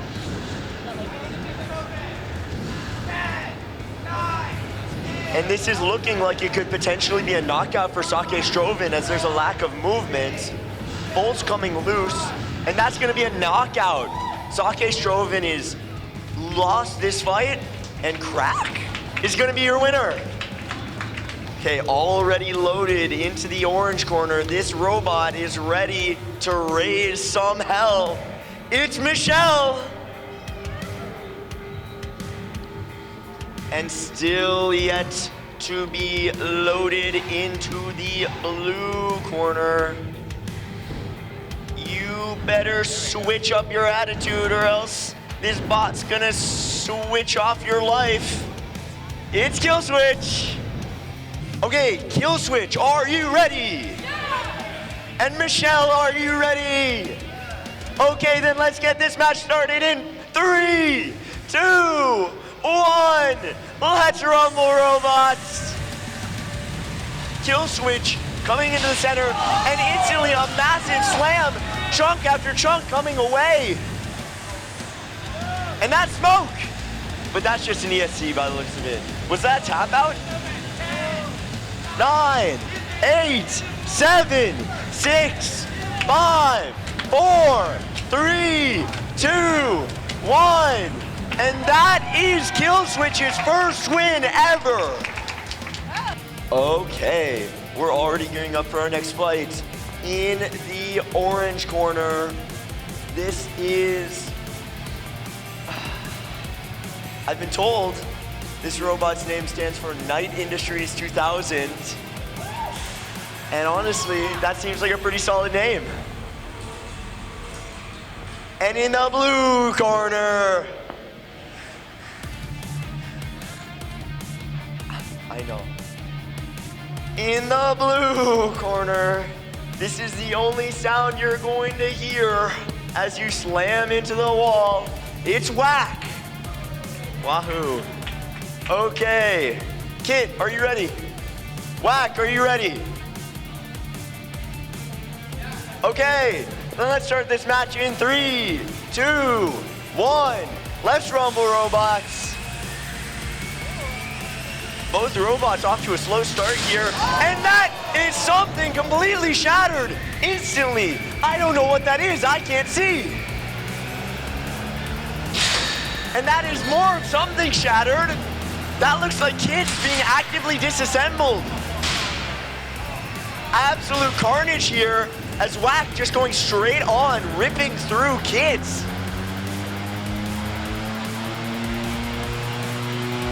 And this is looking like it could potentially be a knockout for Schtrovn as there's a lack of movement. Bolt's coming loose, and that's gonna be a knockout. Schtrovn is lost this fight, and Crack is gonna be your winner. Okay, already loaded into the orange corner. This robot is ready to raise some hell. It's Michelle. And still yet to be loaded into the blue corner. You better switch up your attitude or else this bot's gonna switch off your life. It's Killswitch. Okay, Killswitch, are you ready? And Michelle, are you ready? Okay, then let's get this match started in 3, 2, 1. Let's rumble, robots. Killswitch coming into the center, and instantly a massive slam. Chunk after chunk coming away. And that's smoke. But that's just an ESC by the looks of it. Was that tap out? 9, 8, 7, 6, 5, 4, 3, 2, 1. And that is Killswitch's first win ever. Okay, we're already gearing up for our next fight. In the orange corner, this is, I've been told this robot's name stands for Night Industries 2000. And honestly, that seems like a pretty solid name. And in the blue corner, I know. In the blue corner, this is the only sound you're going to hear as you slam into the wall. It's whack. Wahoo. Okay. KITT, are you ready? Whack, are you ready? Okay, then let's start this match in 3, 2, 1. Let's rumble, robots. Both robots off to a slow start here, and that is something completely shattered instantly. I don't know what that is, I can't see. And that is more of something shattered. That looks like KITT being actively disassembled. Absolute carnage here as Whack just going straight on, ripping through KITT.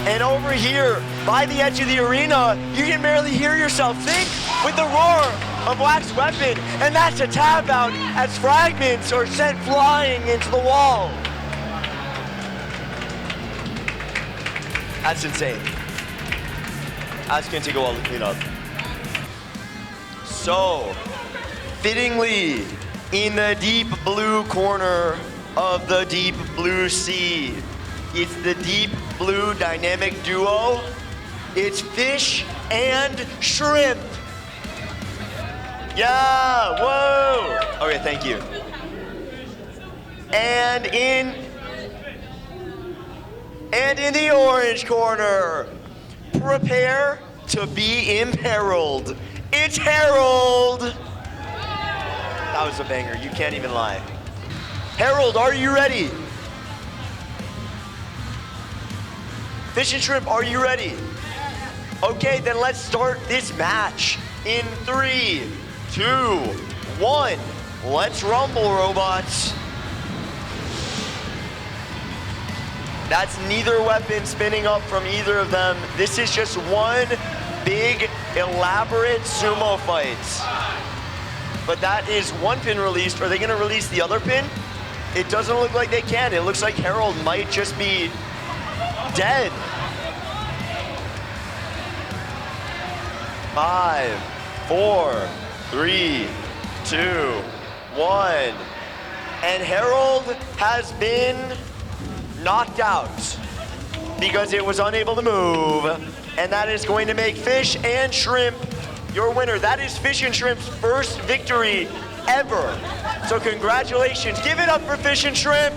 And over here, by the edge of the arena, you can barely hear yourself think with the roar of Whack's weapon, and that's a tap out as fragments are sent flying into the wall. That's insane. That's gonna take a while to clean up. So, fittingly, in the deep blue corner of the deep blue sea, it's the deep blue dynamic duo. It's Fish and Shrimp. Yeah, whoa. Okay, thank you. And in the orange corner, prepare to be imperiled. It's Harold. That was a banger, you can't even lie. Harold, are you ready? Fish and Shrimp, are you ready? Okay, then let's start this match in 3, 2, 1. Let's rumble, robots. That's neither weapon spinning up from either of them. This is just one big, elaborate sumo fight. But that is one pin released. Are they gonna release the other pin? It doesn't look like they can. It looks like Harold might just be dead. 5, 4, 3, 2, 1. And Harold has been knocked out because it was unable to move. And that is going to make Fish and Shrimp your winner. That is Fish and Shrimp's first victory ever. So congratulations. Give it up for Fish and Shrimp.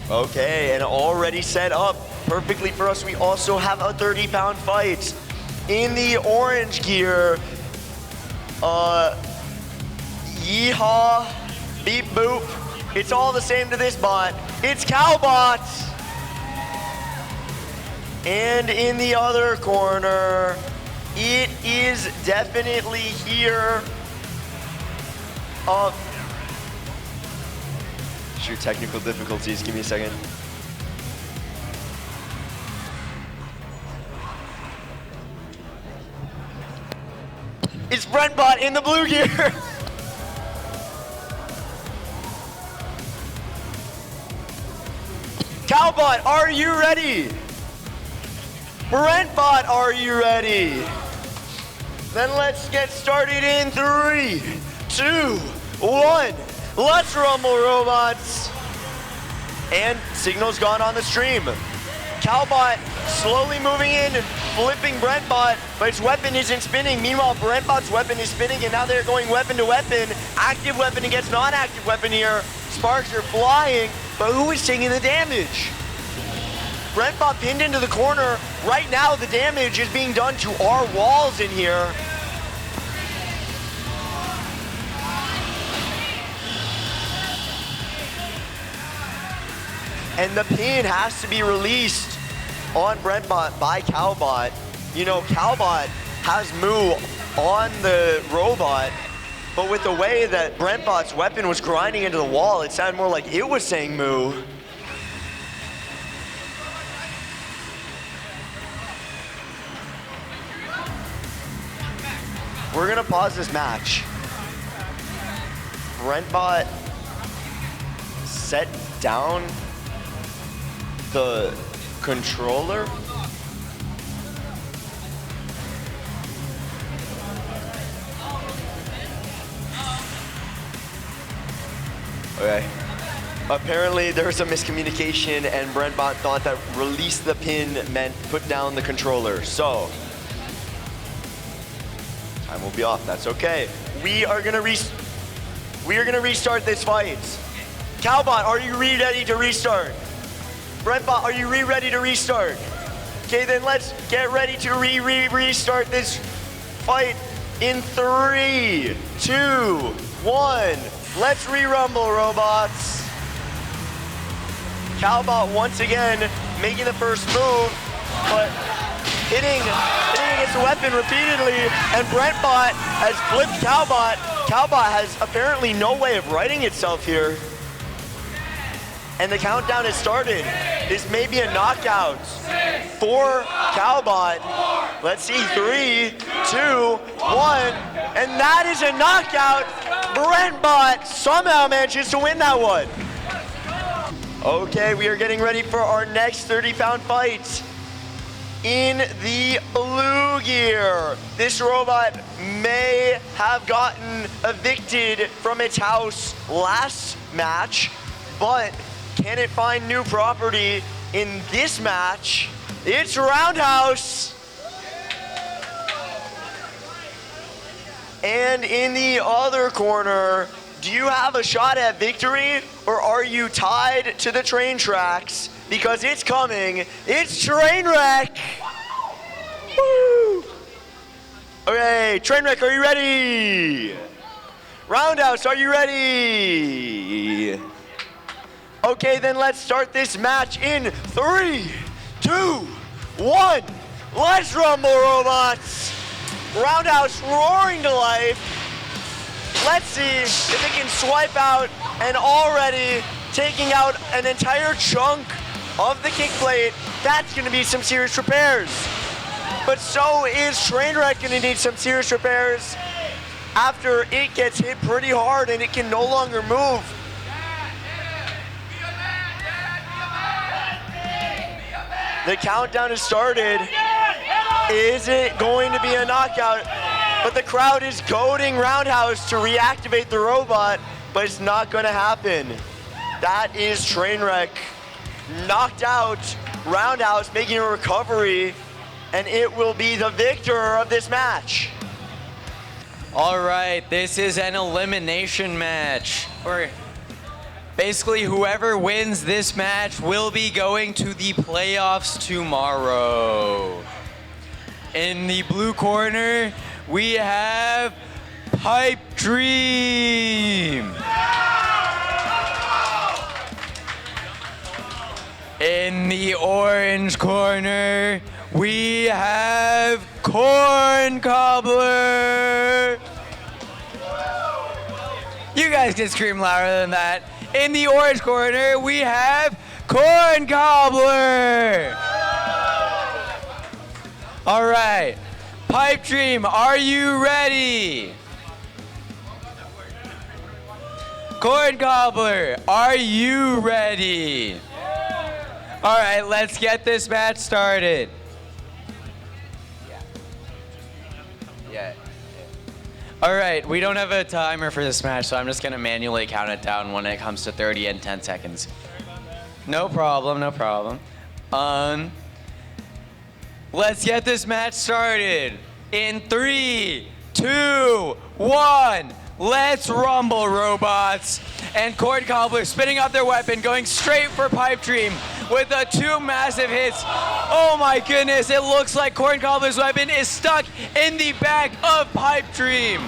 Okay, and already set up perfectly for us, we also have a 30-pound fight. In the orange gear, yeehaw, beep boop. It's all the same to this bot. It's Cowbot. And in the other corner, it is definitely here. Sure, technical difficulties, give me a second. It's Brent Bot in the blue gear. Cowbot, are you ready? Brent Bot, are you ready? Then let's get started in 3, 2, 1. Let's rumble, robots. And signal's gone on the stream. Cowbot slowly moving in and flipping Brent Bot, but his weapon isn't spinning. Meanwhile, Brent Bot's weapon is spinning, and now they're going weapon to weapon. Active weapon against non-active weapon here. Sparks are flying, but who is taking the damage? Brent Bot pinned into the corner. Right now, the damage is being done to our walls in here. And the pin has to be released on Brent Bot by Cowbot. You know, Cowbot has Moo on the robot, but with the way that Brent Bot's weapon was grinding into the wall, it sounded more like it was saying Moo. We're gonna pause this match. Brent Bot set down the controller. Okay. Apparently there was a miscommunication and Brent Bot thought that release the pin meant put down the controller. So, time will be off, that's okay. We are gonna restart this fight. Cowbot, are you ready to restart? Brent Bot, are you ready to restart? Okay, then let's get ready to restart this fight in 3, 2, 1. Let's re-rumble, robots. Cowbot once again making the first move, but hitting against the weapon repeatedly, and Brent Bot has flipped Cowbot. Cowbot has apparently no way of righting itself here. And the countdown has started. This may be a knockout for Cowbot. Let's see, 3, 2, 1, and that is a knockout. Brent Bot somehow manages to win that one. Okay, we are getting ready for our next 30-pound fight. In the blue gear, this robot may have gotten evicted from its house last match, but can it find new property in this match? It's Roundhouse. And in the other corner, do you have a shot at victory, or are you tied to the train tracks? Because it's coming. It's Trainwreck. Woo! Okay, Trainwreck, are you ready? Roundhouse, are you ready? Okay, then let's start this match in 3, 2, 1. Let's rumble, robots. Roundhouse roaring to life. Let's see if it can swipe out and already taking out an entire chunk of the kick plate. That's gonna be some serious repairs. But so is Trainwreck gonna need some serious repairs after it gets hit pretty hard and it can no longer move. The countdown has started. Is it going to be a knockout? But the crowd is goading Roundhouse to reactivate the robot, but it's not gonna happen. That is Trainwreck. Knocked out, Roundhouse making a recovery, and it will be the victor of this match. All right, this is an elimination match. Basically, whoever wins this match will be going to the playoffs tomorrow. In the blue corner, we have Pipe Dream. In the orange corner, we have Corn Cobbler. You guys can scream louder than that. In the orange corner, we have Corn Cobbler. All right, Pipe Dream, are you ready? Corn Cobbler, are you ready? All right, let's get this match started. Yeah. All right, we don't have a timer for this match, so I'm just gonna manually count it down when it comes to 30 and 10 seconds. No problem, no problem. Let's get this match started. In 3, 2, 1. Let's rumble, robots. And Cord Cobbler spinning up their weapon, going straight for Pipe Dream with the 2 massive hits. Oh my goodness, it looks like Cord Cobbler's weapon is stuck in the back of Pipe Dream.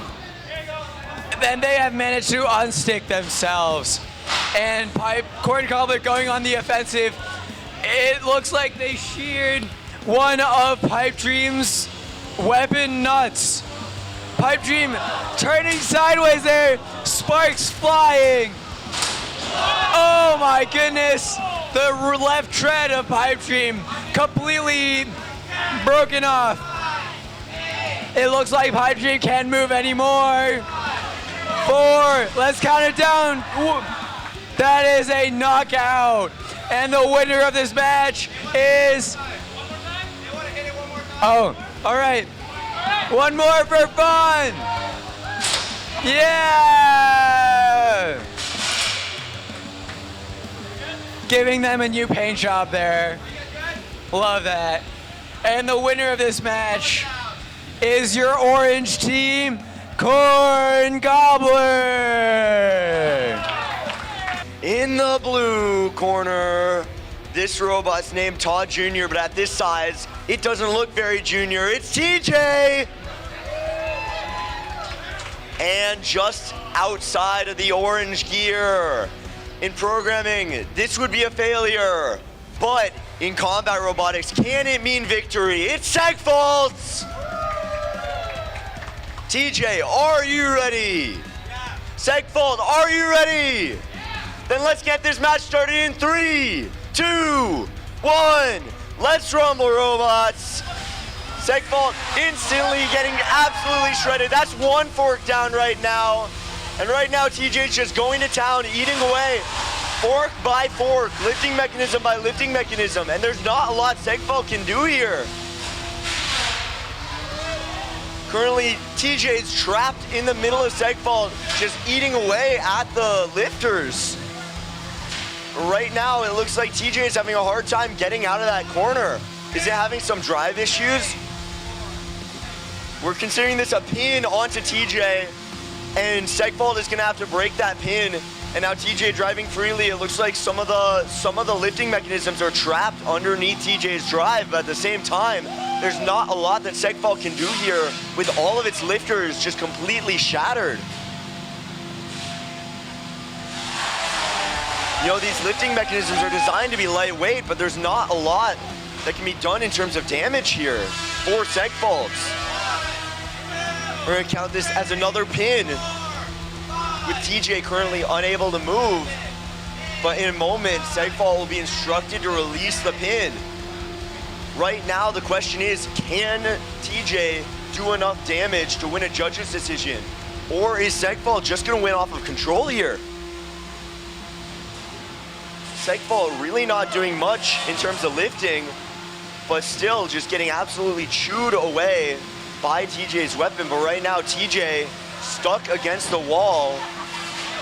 Then they have managed to unstick themselves. And Cord Cobbler going on the offensive. It looks like they sheared one of Pipe Dream's weapon nuts. Pipe Dream turning sideways there, sparks flying. Oh my goodness, the left tread of Pipe Dream completely broken off. It looks like Pipe Dream can't move anymore. 4, let's count it down. That is a knockout. And the winner of this match is... Oh, all right. One more for fun. Yeah! Giving them a new paint job there. Love that. And the winner of this match is your orange team, Corn Gobbler. In the blue corner, this robot's named Todd Jr., but at this size, it doesn't look very junior. It's TJ! And just outside of the orange gear. In programming, this would be a failure. But in combat robotics, can it mean victory? It's Segfault! TJ, are you ready? Yeah. Segfault, are you ready? Then let's get this match started in 3, 2, 1. Let's rumble, robots. Segfault instantly getting absolutely shredded. That's 1 fork down right now. And right now, TJ's just going to town, eating away. Fork by fork, lifting mechanism by lifting mechanism. And there's not a lot Segfault can do here. Currently, TJ's trapped in the middle of Segfault, just eating away at the lifters. Right now, it looks like TJ is having a hard time getting out of that corner. Is it having some drive issues? We're considering this a pin onto TJ, and Segfault is gonna have to break that pin. And now TJ driving freely. It looks like some of the lifting mechanisms are trapped underneath TJ's drive, but at the same time, there's not a lot that Segfault can do here with all of its lifters just completely shattered. You know, these lifting mechanisms are designed to be lightweight, but there's not a lot that can be done in terms of damage here for Segfault. We're gonna count this as another pin with TJ currently unable to move. But in a moment, Segfault will be instructed to release the pin. Right now, the question is, can TJ do enough damage to win a judge's decision? Or is Segfault just gonna win off of control here? Segfault really not doing much in terms of lifting, but still just getting absolutely chewed away by TJ's weapon. But right now, TJ stuck against the wall.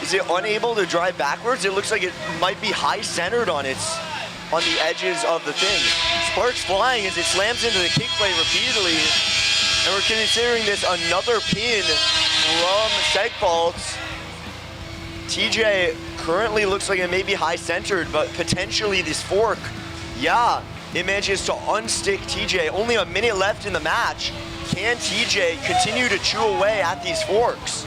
Is it unable to drive backwards? It looks like it might be high-centered on the edges of the thing. Sparks flying as it slams into the kick plate repeatedly. And we're considering this another pin from Segfault. TJ currently looks like it may be high-centered, but potentially this fork, yeah, it manages to unstick TJ. Only a minute left in the match. Can TJ continue to chew away at these forks?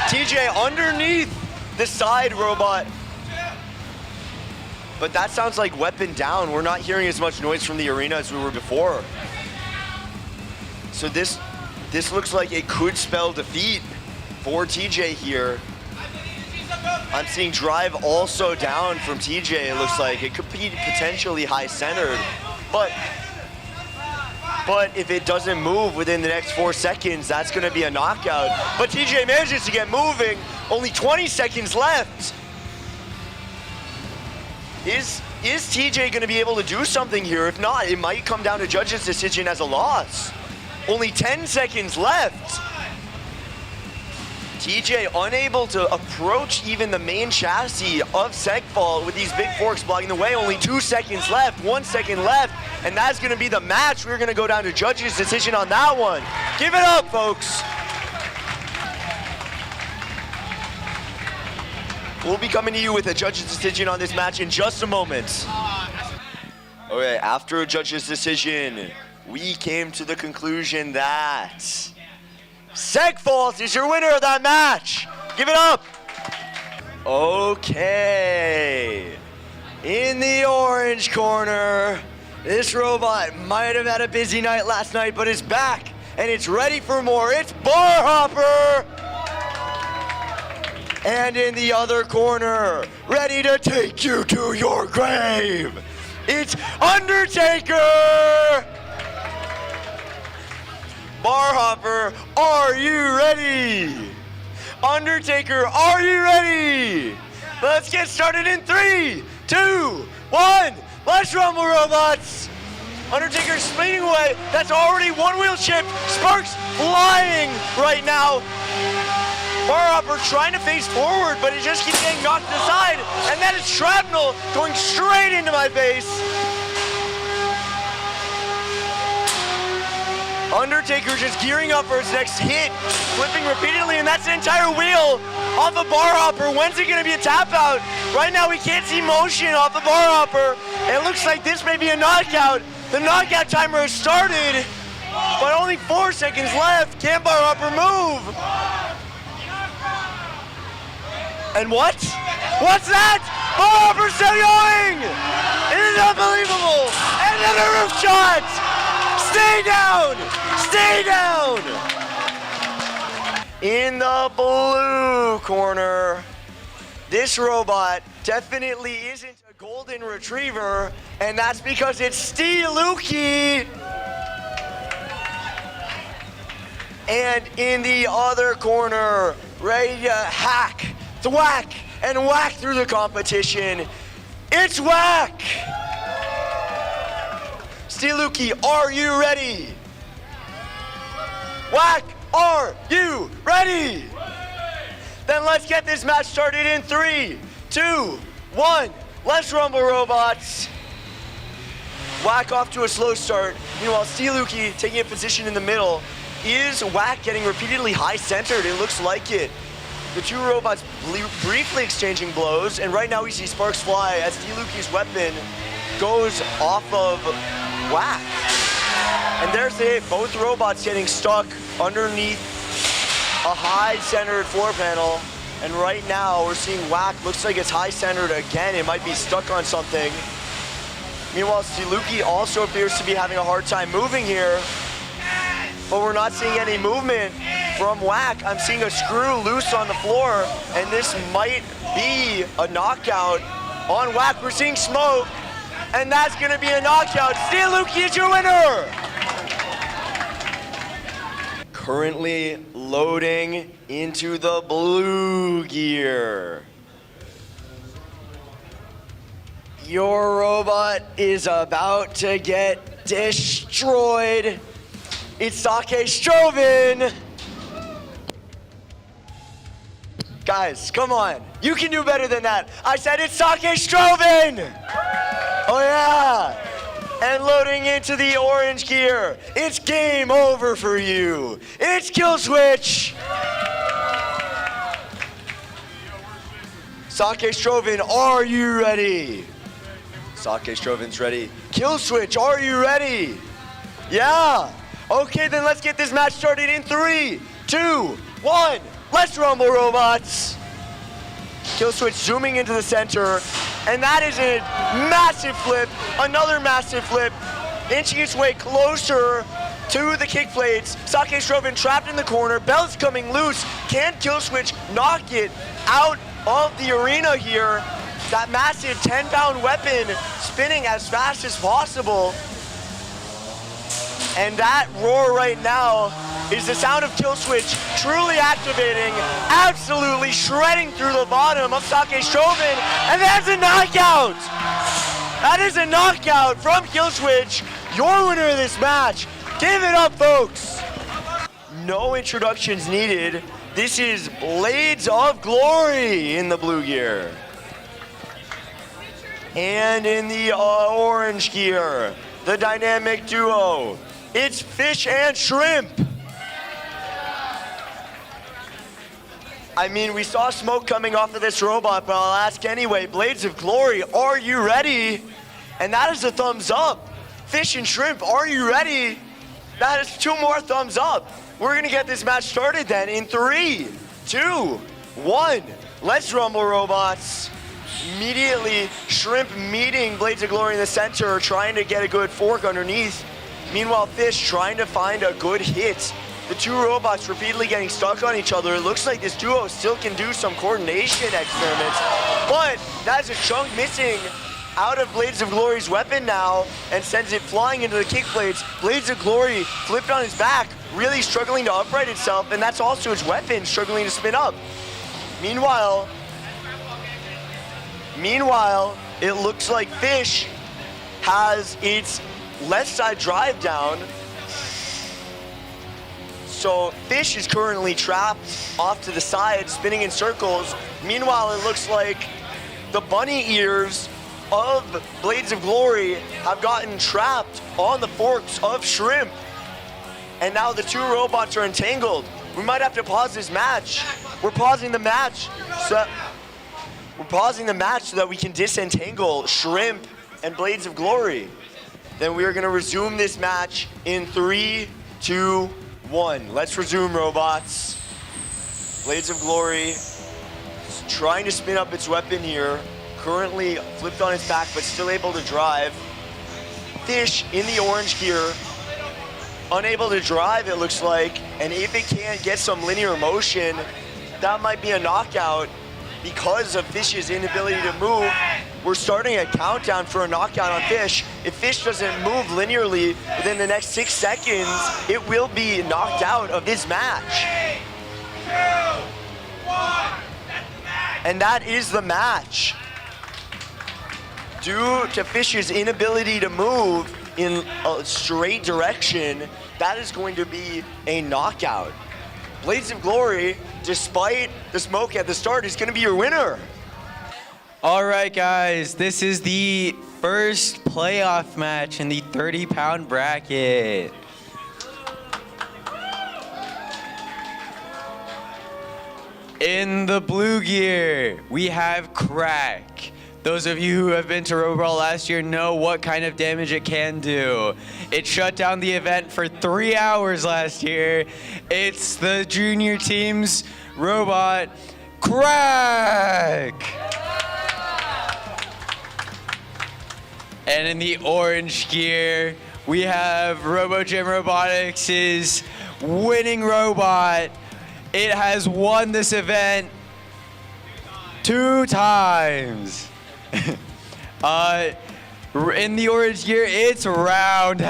TJ underneath the side robot. But that sounds like weapon down. We're not hearing as much noise from the arena as we were before. So this looks like it could spell defeat for TJ here. I'm seeing drive also down from TJ, it looks like. It could be potentially high-centered, but if it doesn't move within the next 4 seconds, that's gonna be a knockout. But TJ manages to get moving, only 20 seconds left. Is TJ gonna be able to do something here? If not, it might come down to judge's decision as a loss. Only 10 seconds left. TJ unable to approach even the main chassis of Segfault with these big forks blocking the way. Only 2 seconds left, 1 second left, and that's gonna be the match. We're gonna go down to judges' decision on that one. Give it up, folks. We'll be coming to you with a judge's decision on this match in just a moment. Okay, after a judge's decision, we came to the conclusion that Segfault is your winner of that match. Give it up. Okay. In the orange corner, this robot might have had a busy night last night, but it's back and it's ready for more. It's Barhopper. And in the other corner, ready to take you to your grave, it's Undertaker. Barhopper, are you ready? Undertaker, are you ready? Let's get started in 3, 2, 1. Let's rumble, robots. Undertaker speeding away. That's already one wheel chipped. Sparks flying right now. Barhopper trying to face forward, but it just keeps getting knocked aside. And that is shrapnel going straight into my face. Undertaker just gearing up for his next hit, flipping repeatedly, and that's an entire wheel off of Barhopper. When's it gonna be a tap out? Right now we can't see motion off of Barhopper. It looks like this may be a knockout. The knockout timer has started, but only 4 seconds left. Can Barhopper move? And what? What's that? Barhopper's still going! It is unbelievable! And another roof shot! Stay down! Stay down! In the blue corner, this robot definitely isn't a golden retriever, and that's because it's Steeluki. And in the other corner, ready to hack, thwack, and whack through the competition, it's Whack! Steeluki, are you ready? Whack, are you ready? Then let's get this match started in 3, 2, 1. Let's rumble, robots. Whack off to a slow start. Meanwhile, Steeluki taking a position in the middle. Is Whack getting repeatedly high-centered? It looks like it. The two robots briefly exchanging blows, and right now we see sparks fly as Steeluki's weapon goes off of Whack. And there's the hit. Both robots getting stuck underneath a high-centered floor panel. And right now we're seeing Whack, looks like it's high-centered again. It might be stuck on something. Meanwhile, Steeluki also appears to be having a hard time moving here. But we're not seeing any movement from Whack. I'm seeing a screw loose on the floor, and this might be a knockout on Whack. We're seeing smoke, and that's gonna be a knockout. Steeluki is your winner! Currently loading into the blue gear. Your robot is about to get destroyed. It's Schtrovn. Guys, come on. You can do better than that. I said it's Schtrovn. Oh yeah. And loading into the orange gear. It's game over for you. It's Killswitch. Schtrovn, are you ready? Schtrovn's ready. Killswitch, are you ready? Yeah. Okay, then let's get this match started in 3, 2, 1. Let's rumble, robots. Killswitch zooming into the center, and that is a massive flip, another massive flip, inching its way closer to the kick plates. Schtrovn trapped in the corner, belt's coming loose. Can Killswitch knock it out of the arena here? That massive 10-pound weapon spinning as fast as possible. And that roar right now is the sound of Killswitch truly activating, absolutely shredding through the bottom of Schtrovn, and that's a knockout! That is a knockout from Killswitch, your winner of this match. Give it up, folks! No introductions needed. This is Blades of Glory in the blue gear. And in the orange gear, the dynamic duo, it's Fish and Shrimp. I mean, we saw smoke coming off of this robot, but I'll ask anyway. Blades of Glory, are you ready? And that is a thumbs up. Fish and Shrimp, are you ready? That is 2 more thumbs up. We're gonna get this match started then in 3, 2, 1. Let's rumble, robots. Immediately, Shrimp meeting Blades of Glory in the center, trying to get a good fork underneath. Meanwhile, Fish trying to find a good hit. The 2 robots repeatedly getting stuck on each other. It looks like this duo still can do some coordination experiments, but that's a chunk missing out of Blades of Glory's weapon now and sends it flying into the kick blades. Blades of Glory flipped on his back, really struggling to upright itself, and that's also his weapon struggling to spin up. Meanwhile, it looks like Fish has its left side drive down. So Fish is currently trapped off to the side, spinning in circles. Meanwhile, it looks like the bunny ears of Blades of Glory have gotten trapped on the forks of Shrimp. And now the 2 robots are entangled. We might have to pause this match. We're pausing the match so that we can disentangle Shrimp and Blades of Glory. Then we are gonna resume this match in 3, 2, 1. Let's resume, robots. Blades of Glory is trying to spin up its weapon here. Currently flipped on its back, but still able to drive. Fish in the orange gear, unable to drive, it looks like. And if it can't get some linear motion, that might be a knockout because of Fish's inability to move. We're starting a countdown for a knockout on Fish. If Fish doesn't move linearly within the next 6 seconds, it will be knocked out of this match. 3, 2, 1, that's the match. And that is the match. Due to Fish's inability to move in a straight direction, that is going to be a knockout. Blades of Glory, despite the smoke at the start, is going to be your winner. All right, guys, this is the first playoff match in the 30-pound bracket. In the blue gear, we have Crack. Those of you who have been to Robobrawl last year know what kind of damage it can do. It shut down the event for 3 hours last year. It's the junior team's robot, Crack. And in the orange gear, we have Robotics' winning robot. It has won this event 2 times. In the orange gear, it's Roundhouse.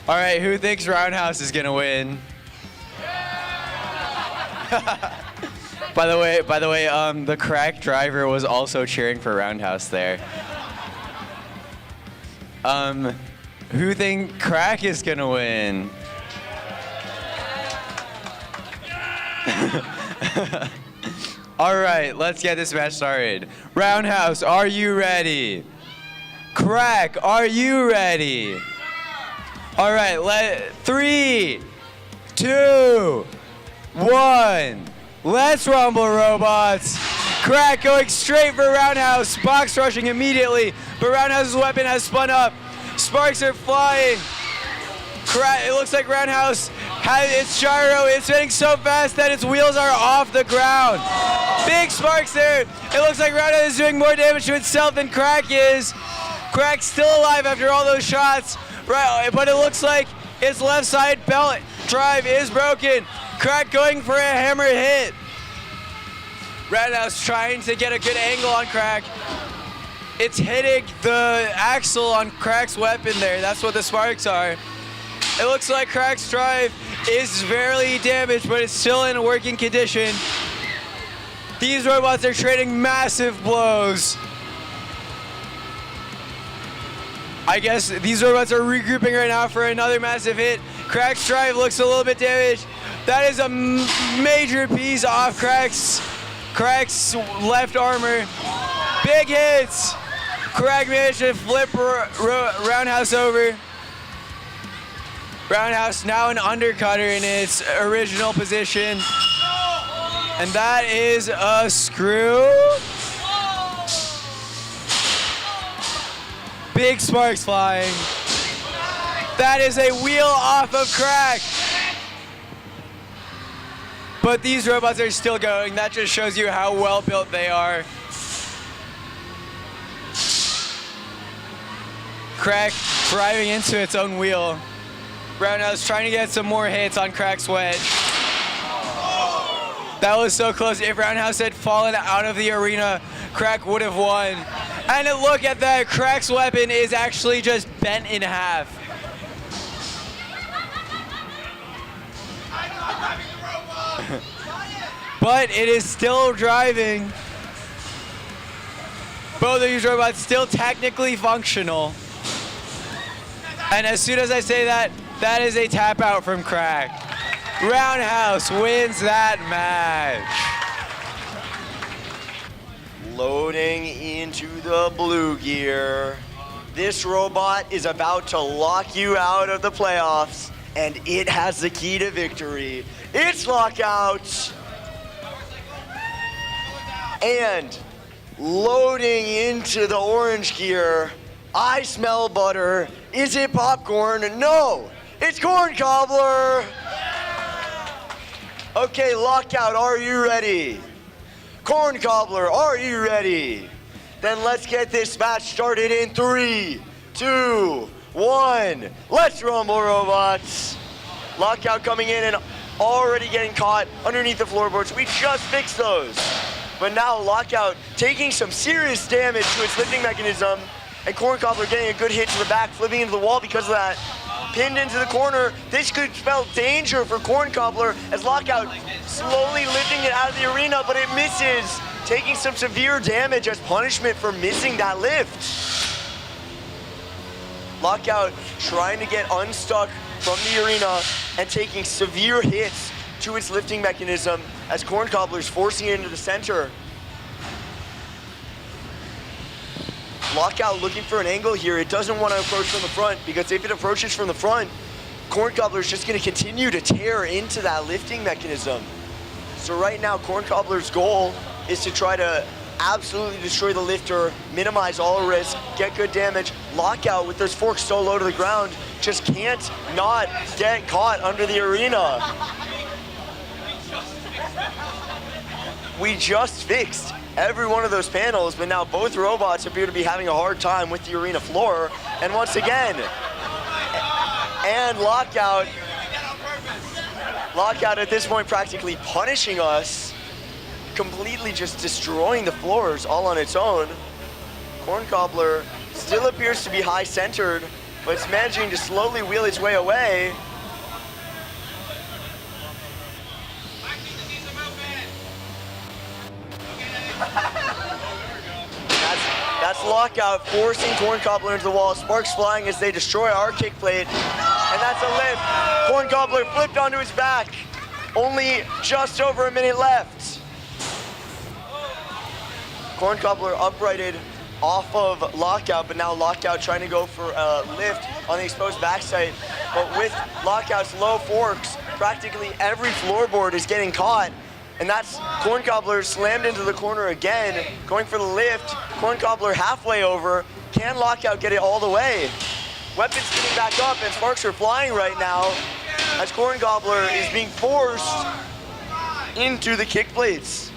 All right, who thinks Roundhouse is gonna win? By the way, the Crack driver was also cheering for Roundhouse there. Who think Crack is gonna win? All right, let's get this match started. Roundhouse, are you ready? Crack, are you ready? All right, 3, 2, 1. Let's rumble, robots. Crack going straight for Roundhouse, box rushing immediately, but Roundhouse's weapon has spun up. Sparks are flying. It looks like Roundhouse has its gyro. It's spinning so fast that its wheels are off the ground. Big sparks there. It looks like Roundhouse is doing more damage to itself than Crack is. Crack's still alive after all those shots, right? But it looks like its left side belt drive is broken. Crack going for a hammer hit. Roundhouse trying to get a good angle on Crack. It's hitting the axle on Crack's weapon there. That's what the sparks are. It looks like Crack's drive is severely damaged, but it's still in working condition. These robots are trading massive blows. I guess these robots are regrouping right now for another massive hit. Crack's drive looks a little bit damaged. That is a major piece off Crack's left armor. Big hits. Crack managed to flip Roundhouse over. Roundhouse now an undercutter in its original position. And that is a screw. Big sparks flying. That is a wheel off of Crack. But these robots are still going. That just shows you how well built they are. Crack driving into its own wheel. Roundhouse trying to get some more hits on Crack's wedge. That was so close. If Roundhouse had fallen out of the arena, Crack would have won. And look at that, Crack's weapon is actually just bent in half. But it is still driving. Both of these robots still technically functional. And as soon as I say that, that is a tap out from Crack. Roundhouse wins that match. Loading into the blue gear. This robot is about to lock you out of the playoffs, and it has the key to victory. It's Lockout. And loading into the orange gear, I smell butter. Is it popcorn? No, it's corn cobbler. Okay, Lockout, are you ready? Corn cobbler, are you ready? Then let's get this match started in 3, 2, 1. Let's rumble, robots. Lockout coming in and already getting caught underneath the floorboards. We just fixed those. But now Lockout taking some serious damage to its lifting mechanism, and Corn Cobbler getting a good hit to the back, flipping into the wall because of that. Pinned into the corner. This could spell danger for Corn Cobbler as Lockout slowly lifting it out of the arena, but it misses, taking some severe damage as punishment for missing that lift. Lockout trying to get unstuck from the arena and taking severe hits to its lifting mechanism as Corn Cobbler's forcing it into the center. Lockout looking for an angle here. It doesn't want to approach from the front because if it approaches from the front, Corn Cobbler's just going to continue to tear into that lifting mechanism. So right now, Corn Cobbler's goal is to try to absolutely destroy the lifter, minimize all risk, get good damage. Lockout with those forks so low to the ground just can't not get caught under the arena. We just fixed every one of those panels, but now both robots appear to be having a hard time with the arena floor. And once again, and Lockout at this point practically punishing us, completely just destroying the floors all on its own. Corn Cobbler still appears to be high centered, but it's managing to slowly wheel its way away. That's Lockout forcing Corn Cobbler into the wall. Sparks flying as they destroy our kick plate. And that's a lift. Corn Cobbler flipped onto his back. Only just over a minute left. Corn Cobbler uprighted off of Lockout, but now Lockout trying to go for a lift on the exposed backside. But with Lockout's low forks, practically every floorboard is getting caught. And that's Corn Cobbler slammed into the corner again, going for the lift. Corn Cobbler halfway over. Can Lockout get it all the way? Weapons spinning back up and sparks are flying right now as Corn Cobbler is being forced into the kick plates.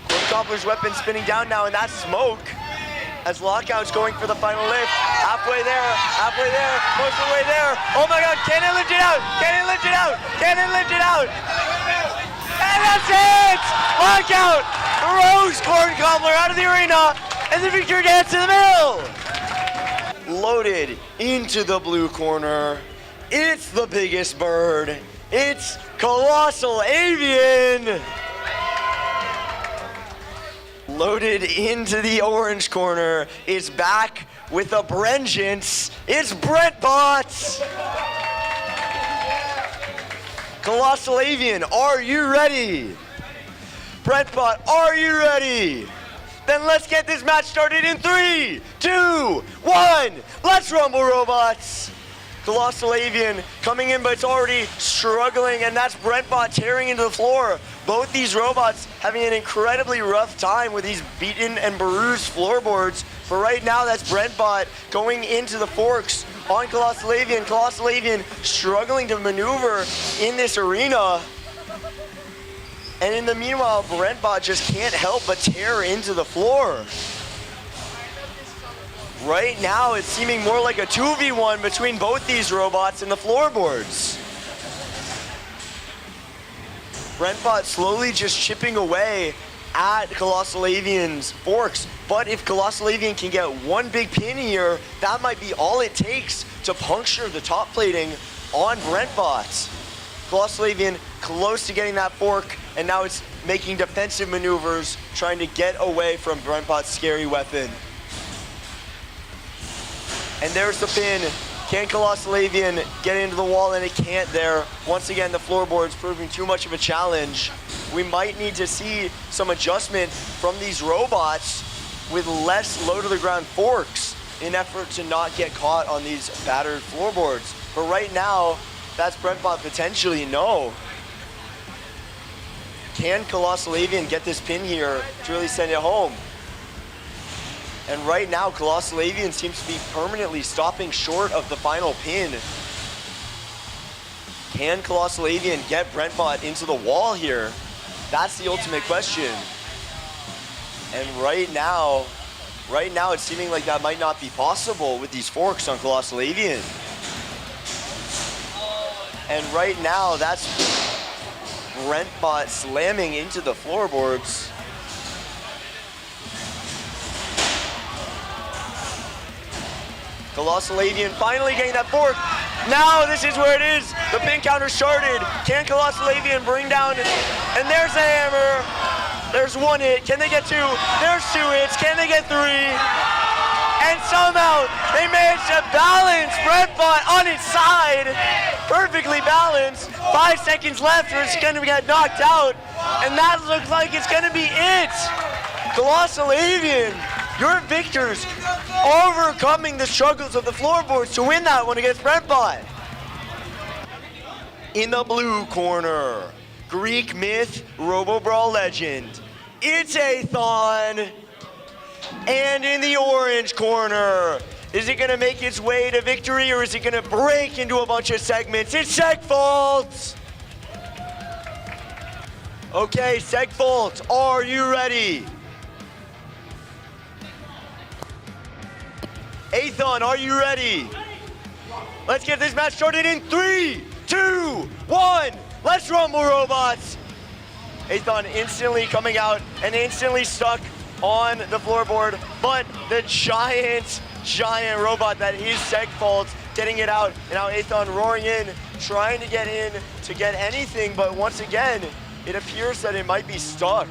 Corn Cobbler's weapon spinning down now, and that's smoke as Lockout's going for the final lift. Halfway there, most of the way there. Oh my God, can it lift it out? Can it lift it out? Can it lift it out? And that's it! Lockout throws Corn Cobbler out of the arena, and the victory dance to the middle. Loaded into the blue corner. It's the biggest bird. It's Colossal Avian. Loaded into the orange corner is back with a vengeance. It's Brent Bot. Colossal Avian, are you ready? Brent Bot, are you ready? Then let's get this match started in 3, 2, 1. Let's rumble, robots. Colossal Avian coming in, but it's already struggling, and that's Brent Bot tearing into the floor. Both these robots having an incredibly rough time with these beaten and bruised floorboards. But right now, that's Brent Bot going into the forks on Colossal Avian. Colossal Avian struggling to maneuver in this arena. And in the meanwhile, Brent Bot just can't help but tear into the floor. Right now, it's seeming more like a 2v1 between both these robots and the floorboards. Brent Bot slowly just chipping away at Colossal Avian's forks. But if Colossal Avian can get one big pin here, that might be all it takes to puncture the top plating on Brent Bot. Colossal Avian close to getting that fork, and now it's making defensive maneuvers, trying to get away from Brent Bot's scary weapon. And there's the pin. Can Colossal Avian get into the wall? And it can't there. Once again, the floorboard's proving too much of a challenge. We might need to see some adjustment from these robots with less low to the ground forks in effort to not get caught on these battered floorboards. But right now, that's Brent Bot potentially no. Can Colossal Avian get this pin here to really send it home? And right now, Colossal Avian seems to be permanently stopping short of the final pin. Can Colossal Avian get Brent Bot into the wall here? That's the ultimate question. And right now it's seeming like that might not be possible with these forks on Colossal Avian. And right now, that's Brent Bot slamming into the floorboards. Colossal Avian finally getting that fork. Now this is where it is. The pin counter started. Can Colossal Avian bring down, and there's the hammer. There's one hit. Can they get two? There's two hits. Can they get three? And somehow they managed to balance Brent Bot on its side. Perfectly balanced. 5 seconds left or it's gonna get knocked out. And that looks like it's gonna be it. Colossal Avian, your victors, overcoming the struggles of the floorboards to win that one against Brent Bot. In the blue corner, Greek myth, Robobrawl legend, it's Aethon. And in the orange corner, is it gonna make its way to victory or is it gonna break into a bunch of segments? It's Segfault! Okay, Segfault, are you ready? Aethon, are you ready? Let's get this match started in 3, 2, 1. Let's rumble, robots. Aethon instantly coming out and instantly stuck on the floorboard, but the giant robot that is Segfault getting it out, and now Aethon roaring in, trying to get in to get anything, but once again, it appears that it might be stuck.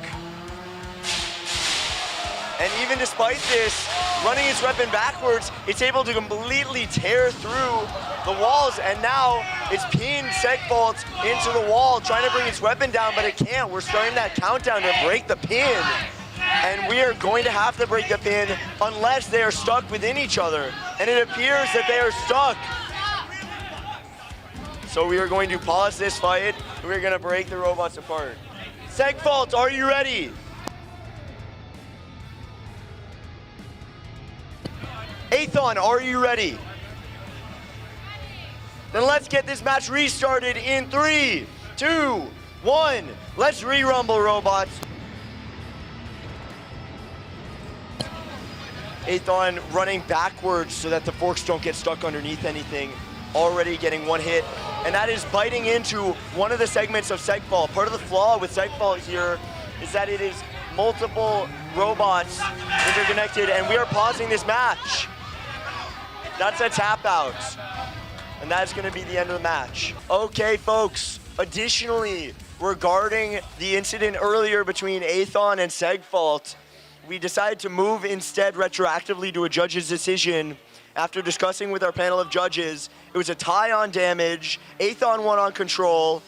And even despite this, running its weapon backwards, it's able to completely tear through the walls, and now it's pinned Segfault into the wall, trying to bring its weapon down, but it can't. We're starting that countdown to break the pin. And we are going to have to break the pin unless they are stuck within each other. And it appears that they are stuck. So we are going to pause this fight, and we're going to break the robots apart. Segfault, are you ready? Aethon, are you ready? Then let's get this match restarted in 3, 2, 1. Let's re-rumble, robots. Aethon running backwards so that the forks don't get stuck underneath anything. Already getting one hit, and that is biting into one of the segments of Segfault. Part of the flaw with Segfault here is that it is multiple robots interconnected, and we are pausing this match. That's a tap out, and that's gonna be the end of the match. Okay, folks, additionally, regarding the incident earlier between Aethon and Segfault, we decided to move instead retroactively to a judge's decision. After discussing with our panel of judges, it was a tie on damage. Aethon won on control.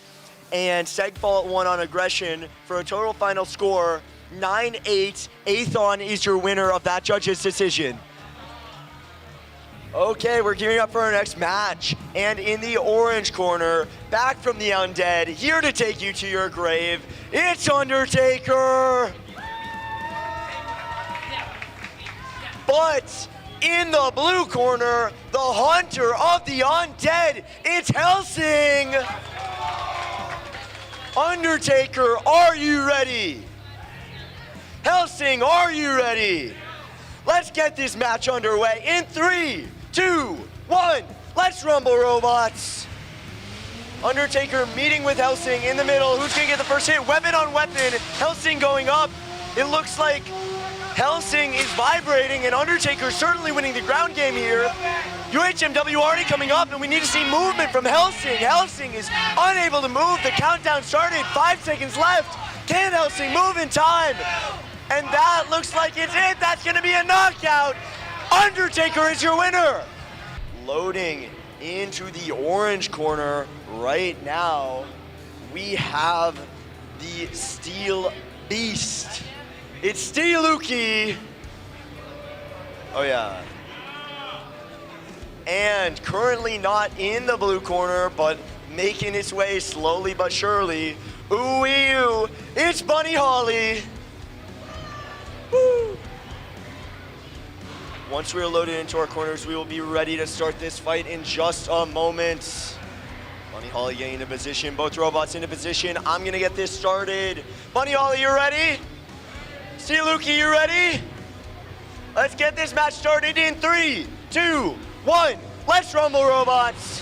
and Segfault won on aggression for a total final score 9-8. Aethon is your winner of that judge's decision. Okay, we're gearing up for our next match. And in the orange corner, back from the undead, here to take you to your grave, it's Undertaker! But in the blue corner, the hunter of the undead, it's Helsing! Undertaker, are you ready? Helsing, are you ready? Let's get this match underway in 3, 2, 1, let's rumble, robots. Undertaker meeting with Helsing in the middle. Who's gonna get the first hit? Weapon on weapon. Helsing going up. It looks like Helsing is vibrating and Undertaker certainly winning the ground game here. UHMW already coming up and we need to see movement from Helsing. Helsing is unable to move. The countdown started, 5 seconds left. Can Helsing move in time? And that looks like it's it. That's gonna be a knockout. Undertaker is your winner. Loading into the orange corner right now, we have the Steel Beast. It's Steeluki. Oh yeah. And currently not in the blue corner, but making its way slowly but surely. UIUC, it's Bunny Holly. Woo. Once we're loaded into our corners, we will be ready to start this fight in just a moment. Bunny Holly getting into position, both robots into position. I'm gonna get this started. Bunny Holly, you ready? Steeluki, you ready? Let's get this match started in 3, 2, 1. Let's rumble, robots.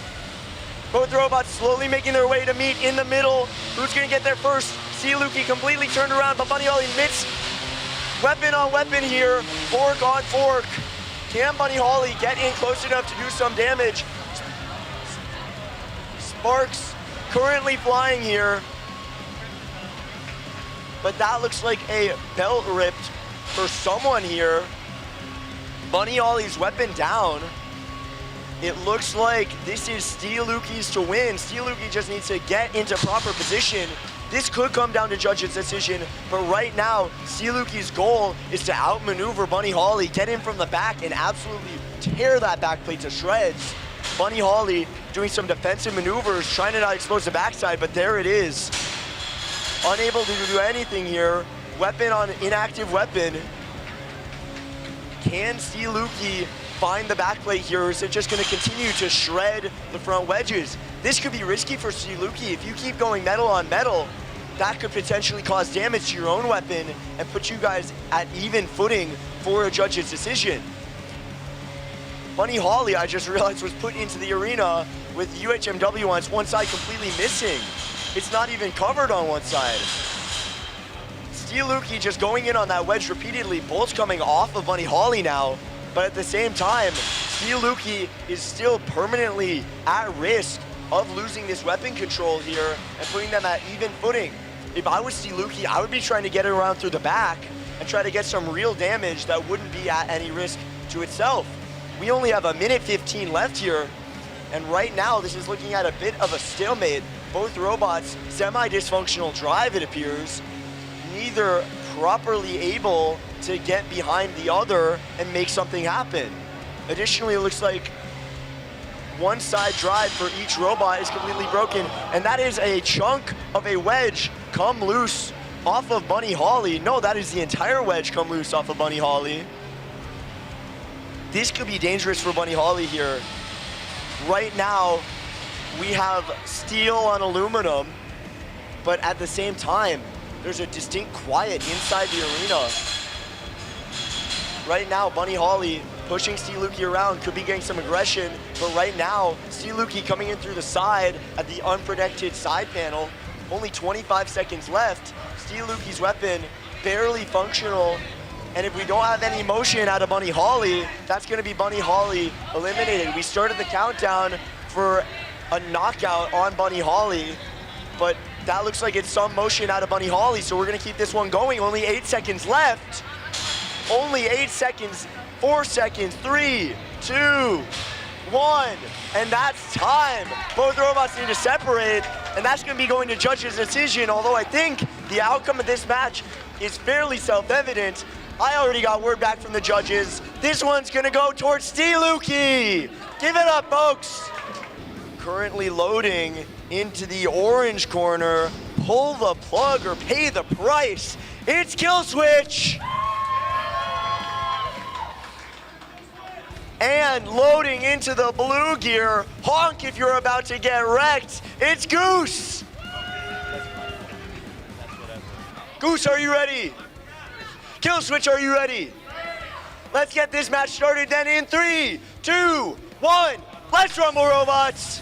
Both robots slowly making their way to meet in the middle. Who's gonna get there first? Steeluki completely turned around, but Bunny Holly missed. Weapon on weapon here, fork on fork. Can Bunny Holly get in close enough to do some damage? Sparks currently flying here. But that looks like a belt ripped for someone here. Bunny Holly's weapon down. It looks like this is Steeluki's to win. Steeluki just needs to get into proper position. This could come down to judge's decision, but right now, Steeluki's goal is to outmaneuver Bunny Holly, get in from the back, and absolutely tear that backplate to shreds. Bunny Holly doing some defensive maneuvers, trying to not expose the backside, but there it is. Unable to do anything here. Weapon on inactive weapon. Can Steeluki find the backplate here, or is it just going to continue to shred the front wedges? This could be risky for Steeluki. If you keep going metal on metal, that could potentially cause damage to your own weapon and put you guys at even footing for a judge's decision. Bunny Holly, I just realized, was put into the arena with UHMW on one side completely missing. It's not even covered on one side. Steeluki just going in on that wedge repeatedly. Bolts coming off of Bunny Holly now. But at the same time, Steeluki is still permanently at risk of losing this weapon control here and putting them at even footing. If I was Steeluki, I would be trying to get it around through the back and try to get some real damage that wouldn't be at any risk to itself. We only have 1:15 left here, and right now this is looking at a bit of a stalemate. Both robots, semi-dysfunctional drive, it appears, neither properly able to get behind the other and make something happen. Additionally, it looks like one side drive for each robot is completely broken, and that is a chunk of a wedge come loose off of Bunny Holly. No, that is the entire wedge come loose off of Bunny Holly. This could be dangerous for Bunny Holly here. Right now, we have steel on aluminum, but at the same time, there's a distinct quiet inside the arena. Right now, Bunny Holly pushing Steeluki around, could be getting some aggression, but right now, Steeluki coming in through the side at the unprotected side panel. Only 25 seconds left. Steeluki's weapon barely functional, and if we don't have any motion out of Bunny Holly, that's gonna be Bunny Holly eliminated. We started the countdown for a knockout on Bunny Holly, but that looks like it's some motion out of Bunny Holly, so we're gonna keep this one going. Only 8 seconds left. Only 8 seconds, 4 seconds, 3, 2, 1, and that's time. Both robots need to separate. and that's going to be going to judges' decision, although I think the outcome of this match is fairly self-evident. I already got word back from the judges. This one's going to go towards Steeluki. Give it up, folks. Currently loading into the orange corner. Pull the plug or pay the price. It's Killswitch. And loading into the blue gear, honk if you're about to get wrecked, it's Goose! Goose, are you ready? Killswitch, are you ready? Let's get this match started then in 3, 2, 1, let's rumble, robots!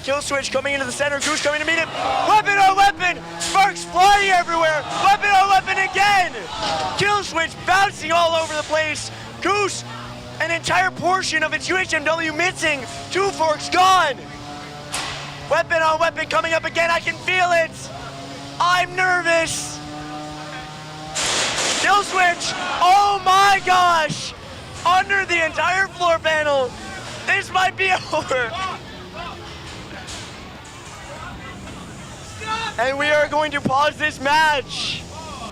Killswitch coming into the center, Goose coming to meet him. Weapon on weapon! Sparks flying everywhere! Weapon on weapon again! Killswitch bouncing all over the place. Goose, an entire portion of its UHMW missing. 2 forks gone. Weapon on weapon coming up again. I can feel it. I'm nervous. Killswitch. Oh my gosh. Under the entire floor panel. This might be over. And we are going to pause this match.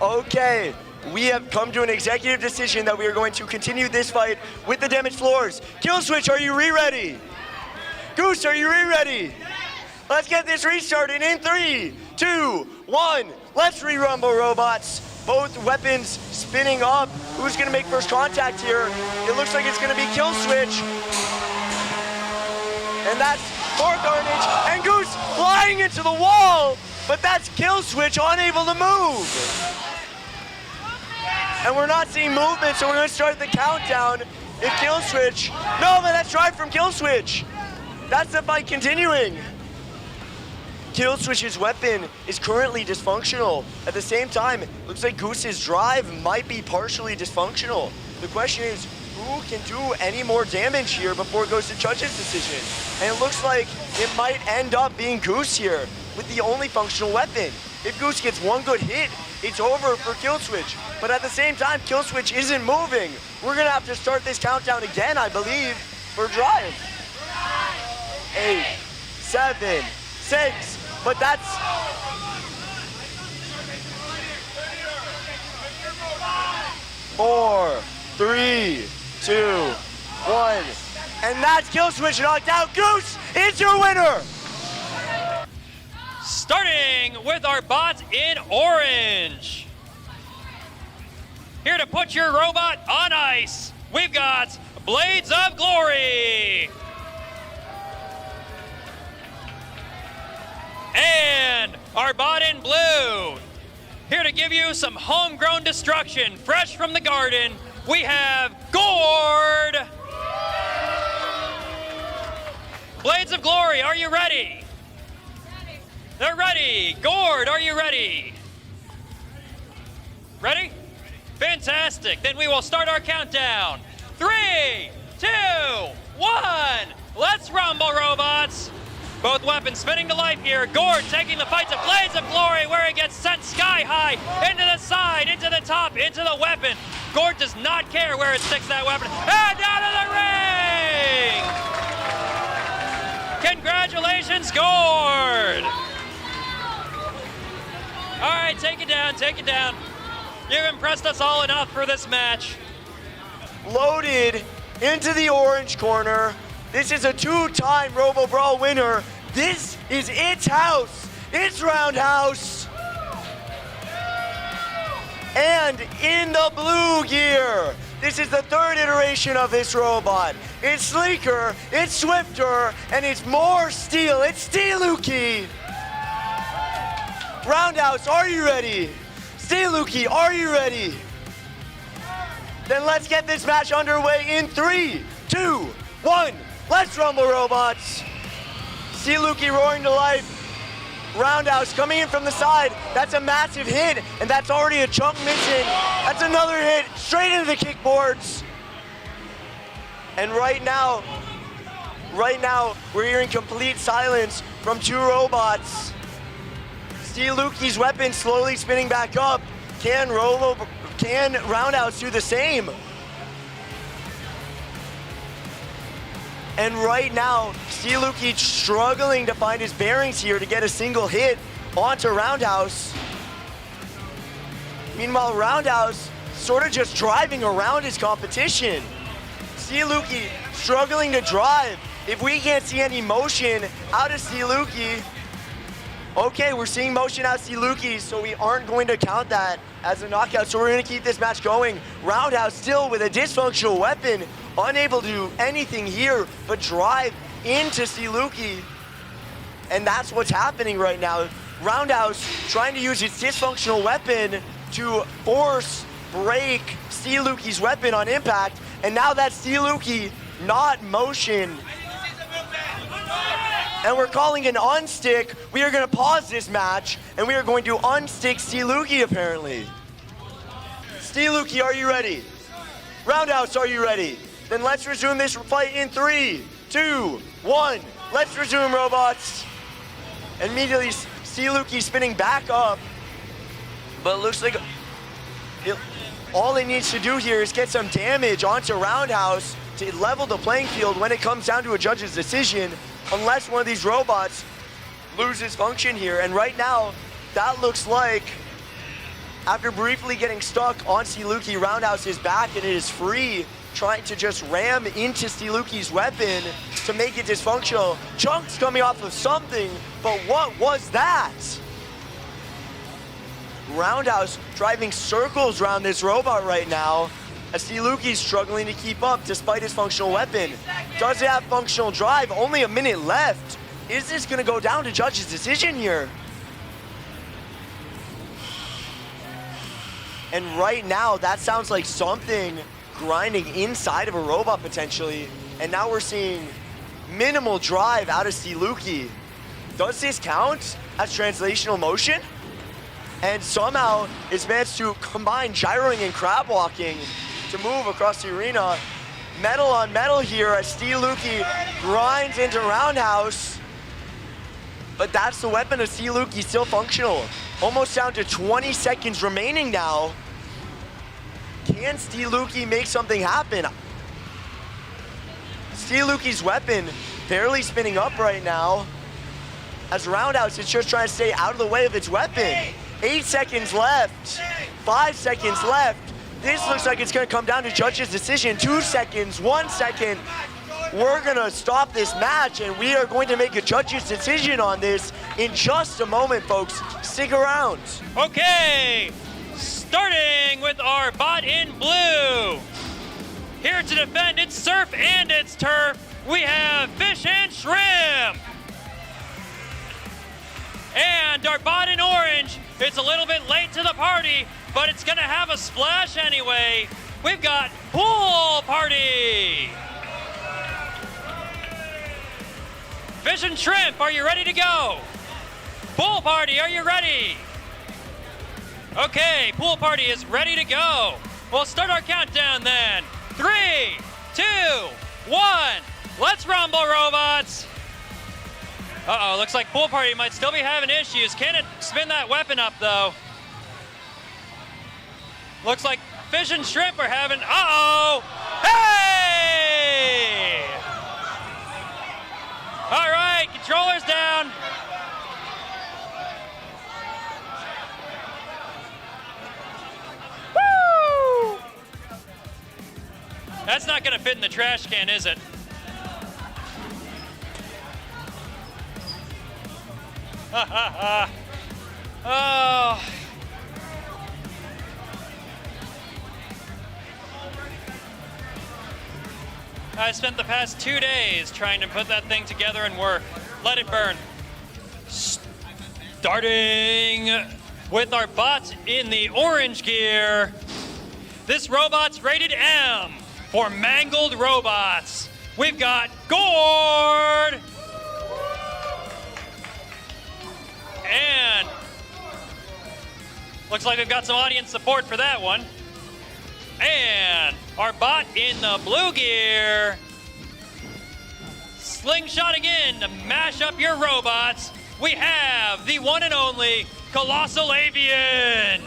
Okay. We have come to an executive decision that we are going to continue this fight with the damaged floors. Killswitch, are you re-ready? Goose, are you re-ready? Let's get this restarted in 3, 2, 1. Let's re-rumble, robots. Both weapons spinning up. Who's gonna make first contact here? It looks like it's gonna be Killswitch. And that's more carnage. And Goose flying into the wall, but that's Killswitch unable to move. And we're not seeing movement, so we're gonna start the countdown. If Killswitch, no, but that's drive from Killswitch. That's the fight continuing. Killswitch's weapon is currently dysfunctional. At the same time, it looks like Goose's drive might be partially dysfunctional. The question is, who can do any more damage here before it goes to judge's decision? And it looks like it might end up being Goose here with the only functional weapon. If Goose gets one good hit, it's over for Killswitch. But at the same time, Killswitch isn't moving. We're gonna have to start this countdown again, I believe, for drive. 8, 7, 6, but that's... Four, 3, 2, 1. And that's Killswitch knocked out. Goose is your winner! Starting with our bot in orange. Here to put your robot on ice, we've got Blades of Glory. And our bot in blue. Here to give you some homegrown destruction, fresh from the garden, we have Gored. Blades of Glory, are you ready? They're ready. Gored, are you ready? Ready? Fantastic. Then we will start our countdown. 3, 2, 1. Let's rumble, robots. Both weapons spinning to life here. Gored taking the fight to Blades of Glory, where he gets sent sky high, into the side, into the top, into the weapon. Gored does not care where it sticks that weapon. And down to the ring! Congratulations, Gored! All right, take it down, take it down. You've impressed us all enough for this match. Loaded into the orange corner. This is a 2-time Robobrawl winner. This is its house, its Roundhouse. And in the blue gear, this is the 3rd iteration of this robot. It's sleeker, it's swifter, and it's more steel. It's Steeluki. Roundhouse, are you ready? Steeluki, are you ready? Then let's get this match underway in 3, 2, 1. Let's rumble, robots. Steeluki roaring to life. Roundhouse coming in from the side. That's a massive hit, and that's already a chunk missing. That's another hit straight into the kickboards. And right now, we're hearing complete silence from 2 robots. Steeluki's weapon slowly spinning back up. Can Roundhouse do the same? And right now, Steeluki struggling to find his bearings here to get a single hit onto Roundhouse. Meanwhile, Roundhouse sort of just driving around his competition. Steeluki struggling to drive. If we can't see any motion out of Steeluki, okay, we're seeing motion out of Steeluki, so we aren't going to count that as a knockout. So we're going to keep this match going. Roundhouse still with a dysfunctional weapon, unable to do anything here but drive into Steeluki. And that's what's happening right now. Roundhouse trying to use its dysfunctional weapon to force break Steeluki's weapon on impact. And now that's Steeluki not motion. And we're calling an unstick. We are going to pause this match, and we are going to unstick Steeluki, apparently. Steeluki, are you ready? Roundhouse, are you ready? Then let's resume this fight in 3, 2, 1. Let's resume, robots. Immediately, Steeluki spinning back up. But it looks like all he needs to do here is get some damage onto Roundhouse to level the playing field when it comes down to a judge's decision, unless one of these robots loses function here. And right now, that looks like, after briefly getting stuck on Steeluki, Roundhouse is back and it is free, trying to just ram into Steeluki's weapon to make it dysfunctional. Chunks coming off of something, but what was that? Roundhouse driving circles around this robot right now, as Steeluki's struggling to keep up despite his functional weapon. Does it have functional drive? Only a minute left. Is this gonna go down to judge's decision here? And right now, that sounds like something grinding inside of a robot potentially. And now we're seeing minimal drive out of Steeluki. Does this count as translational motion? And somehow it's managed to combine gyroing and crab walking to move across the arena. Metal on metal here as Steeluki grinds into Roundhouse. But that's the weapon of Steeluki, still functional. Almost down to 20 seconds remaining now. Can Steeluki make something happen? Steeluki's weapon barely spinning up right now, as Roundhouse is just trying to stay out of the way of its weapon. 8 seconds left, 5 seconds left. This looks like it's gonna come down to judge's decision. 2 seconds, 1 second. We're gonna stop this match and we are going to make a judge's decision on this in just a moment, folks. Stick around. Okay, starting with our bot in blue. Here to defend its surf and its turf, we have Fish and Shrimp. And our bot in orange, it's a little bit late to the party, but it's gonna have a splash anyway. We've got Pool Party. Fish and Shrimp, are you ready to go? Pool Party, are you ready? Okay, Pool Party is ready to go. We'll start our countdown then. 3, 2, 1, let's rumble, robots. Uh-oh, looks like Pool Party might still be having issues. Can it spin that weapon up, though? Looks like Fish and Shrimp are having, uh-oh! Hey! All right, controllers down. Woo! That's not gonna fit in the trash can, is it? Oh. I spent the past 2 days trying to put that thing together and work. Let it burn. Starting with our bot in the orange gear. This robot's rated M for mangled robots. We've got Gored. And looks like we've got some audience support for that one. And our bot in the blue gear, slingshotting in to mash up your robots. We have the one and only Colossal Avian.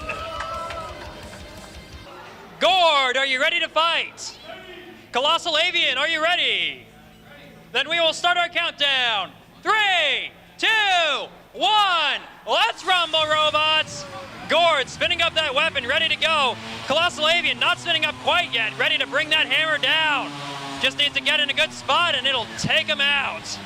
Gored, are you ready to fight? Colossal Avian, are you ready? Then we will start our countdown. 3, 2, 1. Let's rumble, robots. Gored spinning up that weapon, ready to go. Colossal Avian not spinning up quite yet, ready to bring that hammer down. Just needs to get in a good spot and it'll take him out.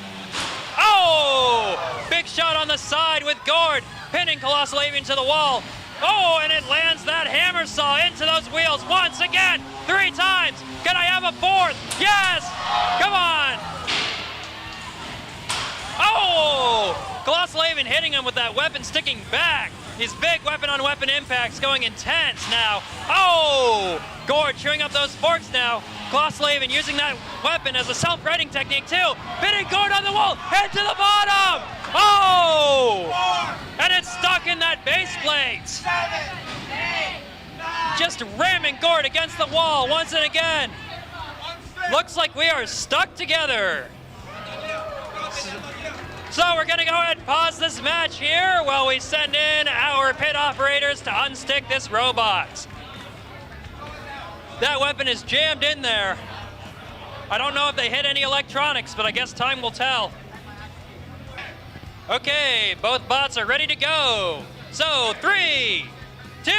Oh! Big shot on the side with Gored, pinning Colossal Avian to the wall. Oh, and it lands that hammer saw into those wheels once again, 3 times. Can I have a 4th? Yes! Come on! Oh! Colossal Avian hitting him with that weapon sticking back. His big weapon-on-weapon impacts going intense now. Oh! Gored chewing up those forks now. Colossal Avian using that weapon as a self-righting technique too. Pinning Gored on the wall, head to the bottom! Oh! 4, And it's stuck in that base plate. 7, 8, 9. Just ramming Gored against the wall once and again. Looks like we are stuck together. So we're gonna go ahead and pause this match here while we send in our pit operators to unstick this robot. That weapon is jammed in there. I don't know if they hit any electronics, but I guess time will tell. Okay, both bots are ready to go. So 3, 2,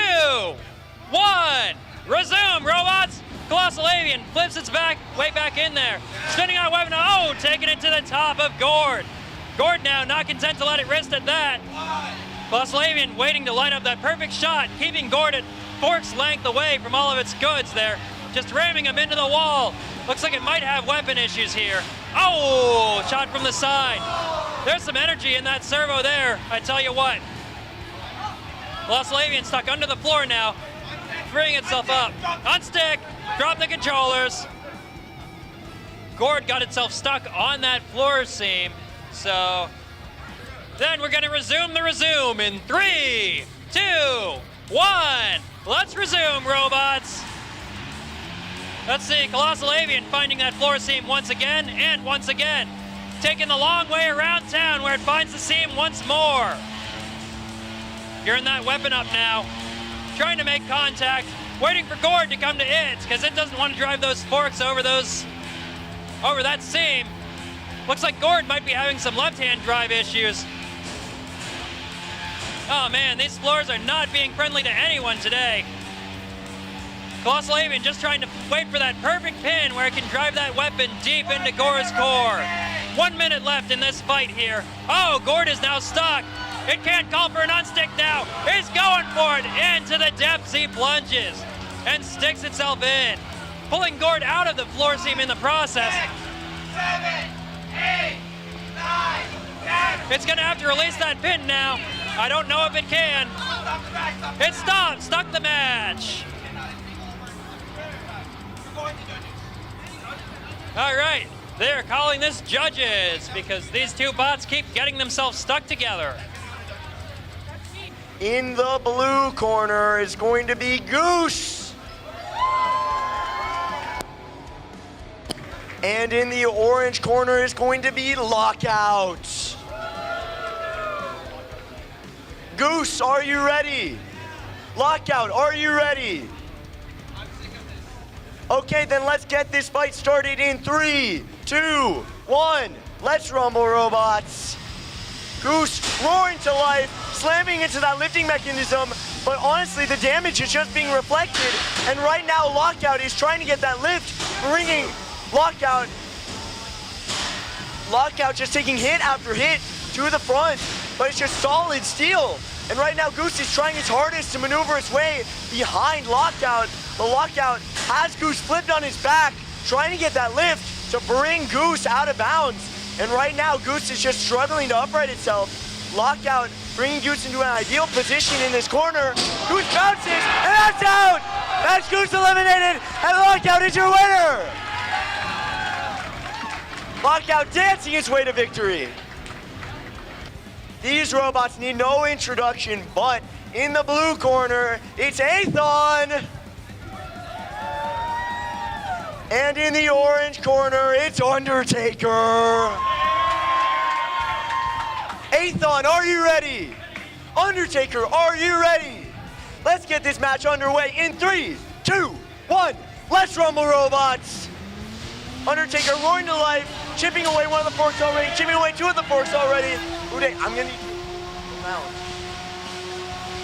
1, resume, robots. Colossal Avian flips its way back in there. Spinning out weapon, oh, taking it to the top of Gored. Gored now not content to let it rest at that. Colossal Avian waiting to line up that perfect shot, keeping Gored at fork's length away from all of its goods there. Just ramming him into the wall. Looks like it might have weapon issues here. Oh, shot from the side. There's some energy in that servo there, I tell you what. Colossal Avian stuck under the floor now, freeing itself up. Unstick, drop the controllers. Gored got itself stuck on that floor seam. So then we're gonna resume the resume in 3, 2, 1. Let's resume, robots. Let's see, Colossal Avian finding that floor seam once again and once again. Taking the long way around town where it finds the seam once more. Gearing that weapon up now. Trying to make contact. Waiting for Gored to come to it because it doesn't want to drive those forks over that seam. Looks like Gored might be having some left-hand drive issues. Oh man, these floors are not being friendly to anyone today. Colossal Avian just trying to wait for that perfect pin where it can drive that weapon deep into Gored's core. 1 minute left in this fight here. Oh, Gored is now stuck. It can't call for an unstick now. It's going for it. Into the depths he plunges and sticks itself in, pulling Gored out of the floor seam in the process. 6, 7, 8, 9, 10. It's gonna have to release that pin now. I don't know if it can. Stop the back, stop the It stopped, stuck the match. All right, they're calling this judges because these two bots keep getting themselves stuck together. In the blue corner is going to be Goose. And in the orange corner is going to be Lockout. Goose, are you ready? Lockout, are you ready? Okay, then let's get this fight started in 3, 2, 1. Let's rumble, robots. Goose roaring to life, slamming into that lifting mechanism, but honestly, the damage is just being reflected, and right now, Lockout is trying to get that lift, bringing Lockout just taking hit after hit to the front, but it's just solid steel. And right now, Goose is trying his hardest to maneuver his way behind Lockout, but Lockout has Goose flipped on his back, trying to get that lift to bring Goose out of bounds. And right now, Goose is just struggling to upright itself. Lockout bringing Goose into an ideal position in this corner. Goose bounces, and that's out! That's Goose eliminated, and Lockout is your winner! Lockout dancing his way to victory. These robots need no introduction, but in the blue corner, it's Aethon. And in the orange corner, it's Undertaker. Aethon, are you ready? Undertaker, are you ready? Let's get this match underway in 3, 2, 1. Let's rumble, robots. Undertaker roaring to life, chipping away one of the forks already, chipping away two of the forks already. I'm gonna need to mount.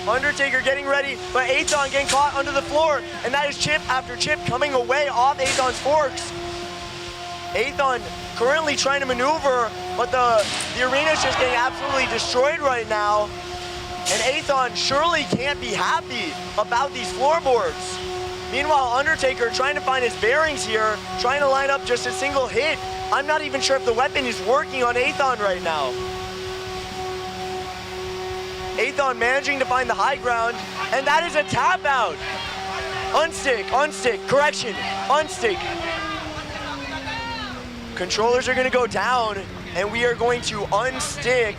Undertaker getting ready, but Aethon getting caught under the floor, and that is chip after chip coming away off Aethon's forks. Aethon currently trying to maneuver, but the arena's just getting absolutely destroyed right now. And Aethon surely can't be happy about these floorboards. Meanwhile, Undertaker trying to find his bearings here, trying to line up just a single hit. I'm not even sure if the weapon is working on Aethon right now. Aethon managing to find the high ground, and that is a tap out. Unstick, correction, unstick. Controllers are gonna go down, and we are going to unstick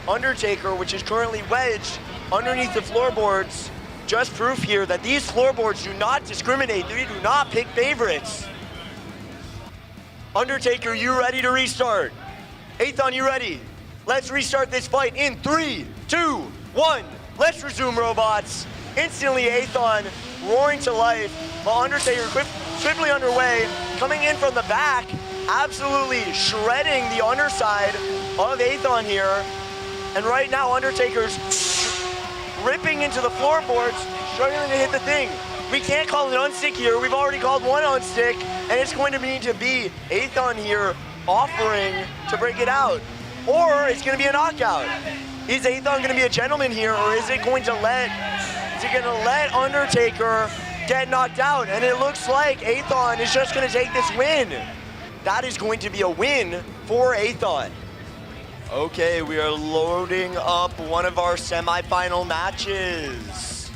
Undertaker, which is currently wedged underneath the floorboards. Just proof here that these floorboards do not discriminate, they do not pick favorites. Undertaker, you ready to restart? Aethon, you ready? Let's restart this fight in 3, 2, 1. Let's resume, robots. Instantly, Aethon roaring to life, while Undertaker swiftly underway, coming in from the back, absolutely shredding the underside of Aethon here. And right now, Undertaker's ripping into the floorboards, struggling to hit the thing. We can't call it unstick here. We've already called one unstick, and it's going to need to be Aethon here offering to break it out. Or it's going to be a knockout. Is Aethon going to be a gentleman here, or is it going to let Undertaker get knocked out? And it looks like Aethon is just going to take this win. That is going to be a win for Aethon. Okay, we are loading up one of our semifinal matches.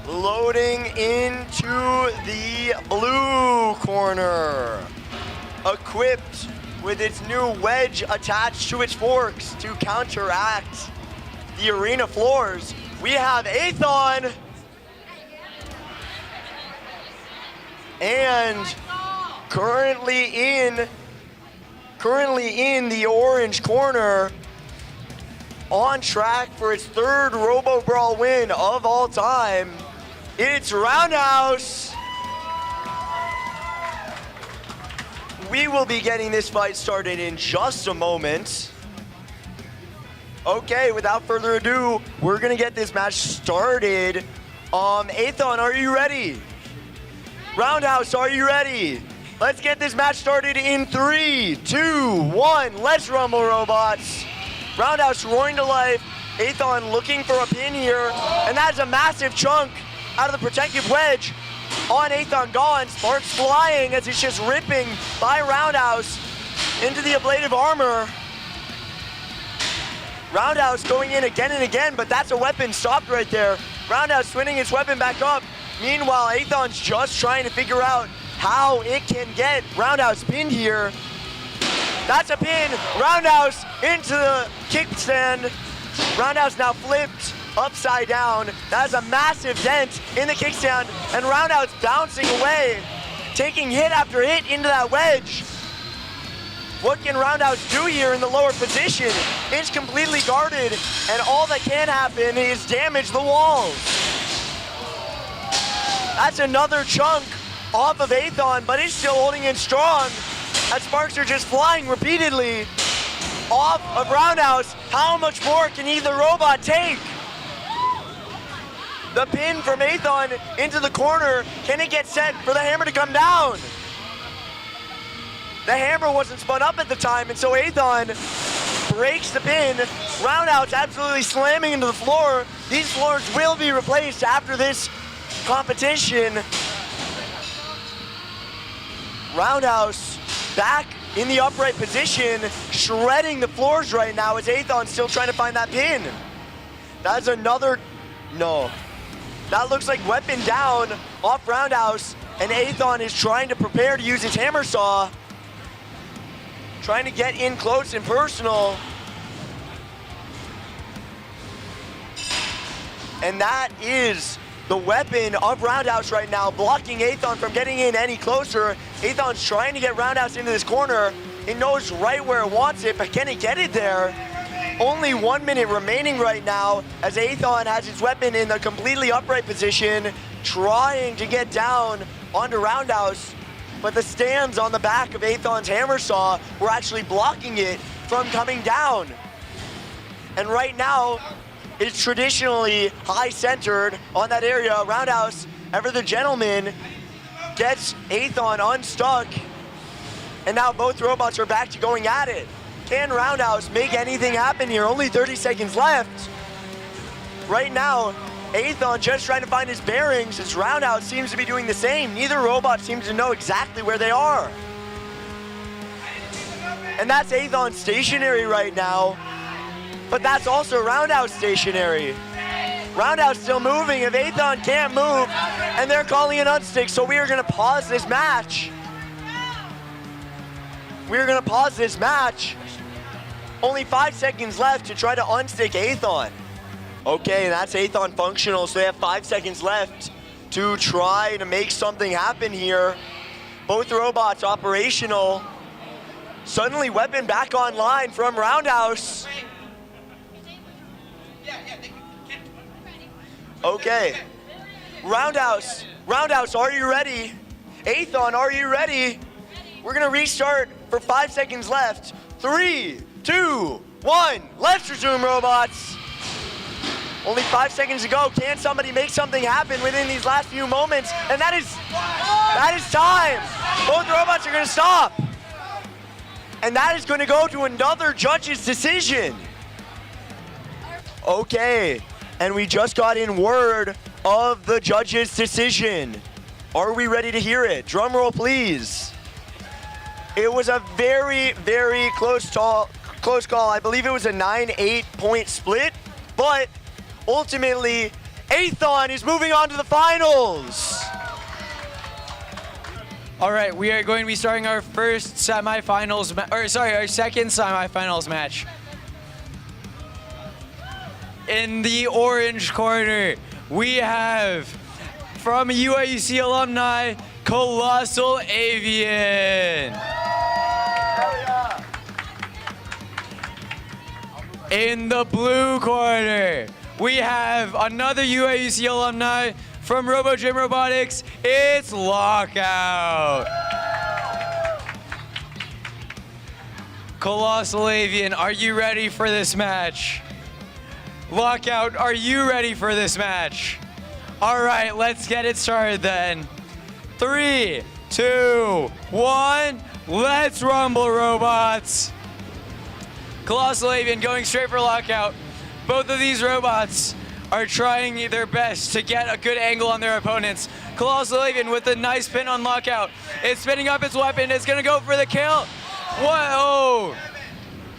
Loading into the blue corner. Equipped with its new wedge attached to its forks to counteract the arena floors, we have Aethon. And currently in the orange corner, on track for its third Robobrawl win of all time, it's Roundhouse. We will be getting this fight started in just a moment. Okay, without further ado, we're gonna get this match started. Aethon, are you ready? Roundhouse, are you ready? Let's get this match started in 3, 2, 1. Let's rumble, robots. Roundhouse roaring to life. Aethon looking for a pin here, and that's a massive chunk out of the protective wedge on Aethon gone. Sparks flying as he's just ripping by Roundhouse into the ablative armor. Roundhouse going in again and again, but that's a weapon stopped right there. Roundhouse swinging his weapon back up. Meanwhile, Aethon's just trying to figure out how it can get Roundhouse pinned here. That's a pin. Roundhouse into the kickstand. Roundhouse now flipped upside down. That's a massive dent in the kickstand, and Roundhouse bouncing away, taking hit after hit into that wedge. What can Roundhouse do here in the lower position? It's completely guarded, and all that can happen is damage the walls. That's another chunk off of Aethon, but it's still holding in strong as sparks are just flying repeatedly off of Roundhouse. How much more can either robot take? The pin from Aethon into the corner. Can it get set for the hammer to come down? The hammer wasn't spun up at the time, and so Aethon breaks the pin. Roundhouse absolutely slamming into the floor. These floors will be replaced after this competition. Roundhouse back in the upright position, shredding the floors right now as Aethon's still trying to find that pin. That's another, no. That looks like weapon down off Roundhouse, and Aethon is trying to prepare to use his hammer saw. Trying to get in close and personal. And that is the weapon of Roundhouse right now, blocking Aethon from getting in any closer. Aethon's trying to get Roundhouse into this corner. It knows right where it wants it, but can it get it there? Only 1 minute remaining right now as Aethon has his weapon in the completely upright position, trying to get down onto Roundhouse. but the stands on the back of Aethon's hammer saw were actually blocking it from coming down. And right now, it's traditionally high-centered on that area. Roundhouse, ever the gentleman, gets Aethon unstuck, and now both robots are back to going at it. Can Roundhouse make anything happen here? Only 30 seconds left. Right now, Aethon just trying to find his bearings as Roundhouse seems to be doing the same. Neither robot seems to know exactly where they are. And that's Aethon stationary right now, but that's also Roundhouse stationary. Roundhouse still moving if Aethon can't move, and they're calling an unstick, so we are gonna pause this match. We're gonna pause this match. Only 5 seconds left to try to unstick Aethon. Okay, that's Aethon functional, so they have 5 seconds left to try to make something happen here. Both robots operational. Suddenly weapon back online from Roundhouse. Okay, Roundhouse, are you ready? Aethon, are you ready? We're gonna restart for 5 seconds left. 3, 2, 1, let's resume, robots. Only 5 seconds to go. Can somebody make something happen within these last few moments? And that is time. Both robots are gonna stop. And that is gonna go to another judge's decision. Okay, and we just got in word of the judge's decision. Are we ready to hear it? Drum roll, please. It was a very, very close call. I believe it was a 9-8 point split, but ultimately, Aethon is moving on to the finals. All right, we are going to be starting our first semifinals, our second semifinals match. In the orange corner, we have from UIUC alumni, Colossal Avian. In the blue corner, we have another UIUC alumni from Robotics, it's Lockout. Colossal Avian, are you ready for this match? Lockout, are you ready for this match? All right, let's get it started then. 3, 2, 1, let's rumble, robots. Colossal Avian going straight for Lockout. Both of these robots are trying their best to get a good angle on their opponents. Colossal Avian with a nice pin on Lockout. It's spinning up its weapon. It's gonna go for the kill. Whoa!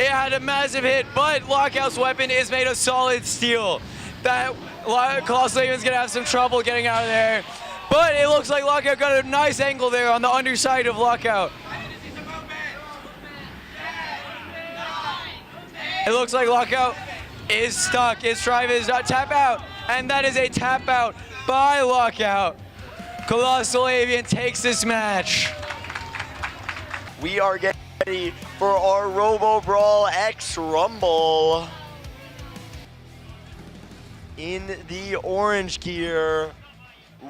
It had a massive hit, but Lockout's weapon is made of solid steel. That Colossal Avian's gonna have some trouble getting out of there. But it looks like Lockout got a nice angle there on the underside of Lockout. It looks like Lockout is stuck. Its drive is not tap out, and that is a tap out by Lockout. Colossal Avian takes this match. We are getting ready for our Robobrawl X Rumble. In the orange gear,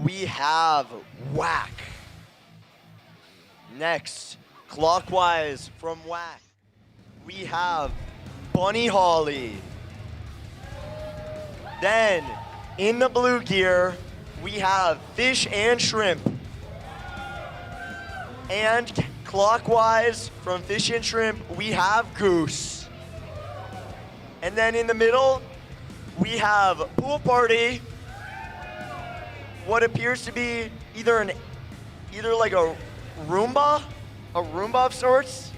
we have Whack. Next, clockwise from Whack, we have Bunny Holly. Then, in the blue gear, we have Fish and Shrimp. And clockwise from Fish and Shrimp, we have Goose. And then in the middle, we have Pool Party. What appears to be either like a Roomba of sorts.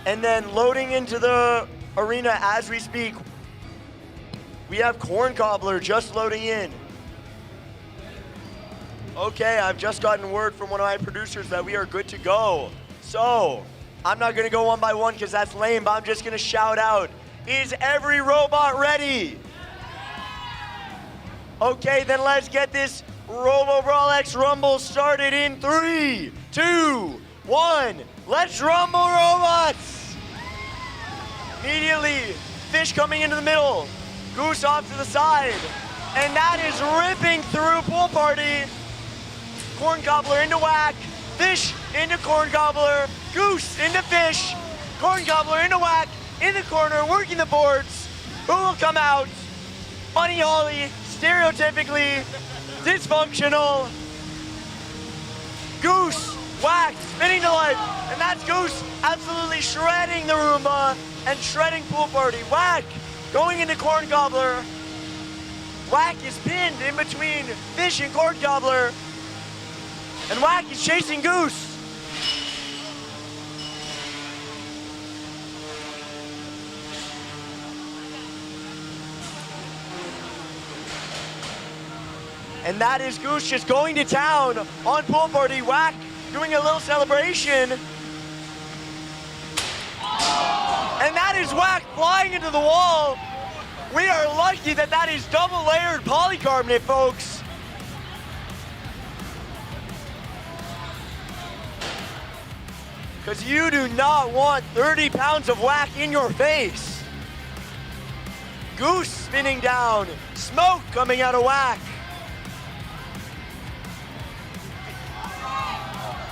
And then loading into the arena as we speak, we have Cobbler just loading in. Okay, I've just gotten word from one of my producers that we are good to go. So, I'm not gonna go one by one because that's lame, but I'm just gonna shout out, is every robot ready? Okay, then let's get this Robobrawl X Rumble started in 3, 2, 1. Let's rumble, robots! Immediately, Fish coming into the middle. Goose off to the side. And that is ripping through Pool Party. Corn Cobbler into Whack, Fish into Corn Cobbler, Goose into Fish, Corn Cobbler into Whack, in the corner, working the boards. Who will come out? Bunny Holly, stereotypically dysfunctional. Goose, Whack, spinning to life, and that's Goose absolutely shredding the Roomba and shredding Pool Party. Whack going into Corn Cobbler. Whack is pinned in between Fish and Corn Cobbler, and Whack is chasing Goose. And that is Goose just going to town on Pool Party. Whack doing a little celebration. And that is Whack flying into the wall. We are lucky that that is double layered polycarbonate, folks. Because you do not want 30 pounds of Whack in your face. Goose spinning down, smoke coming out of Whack.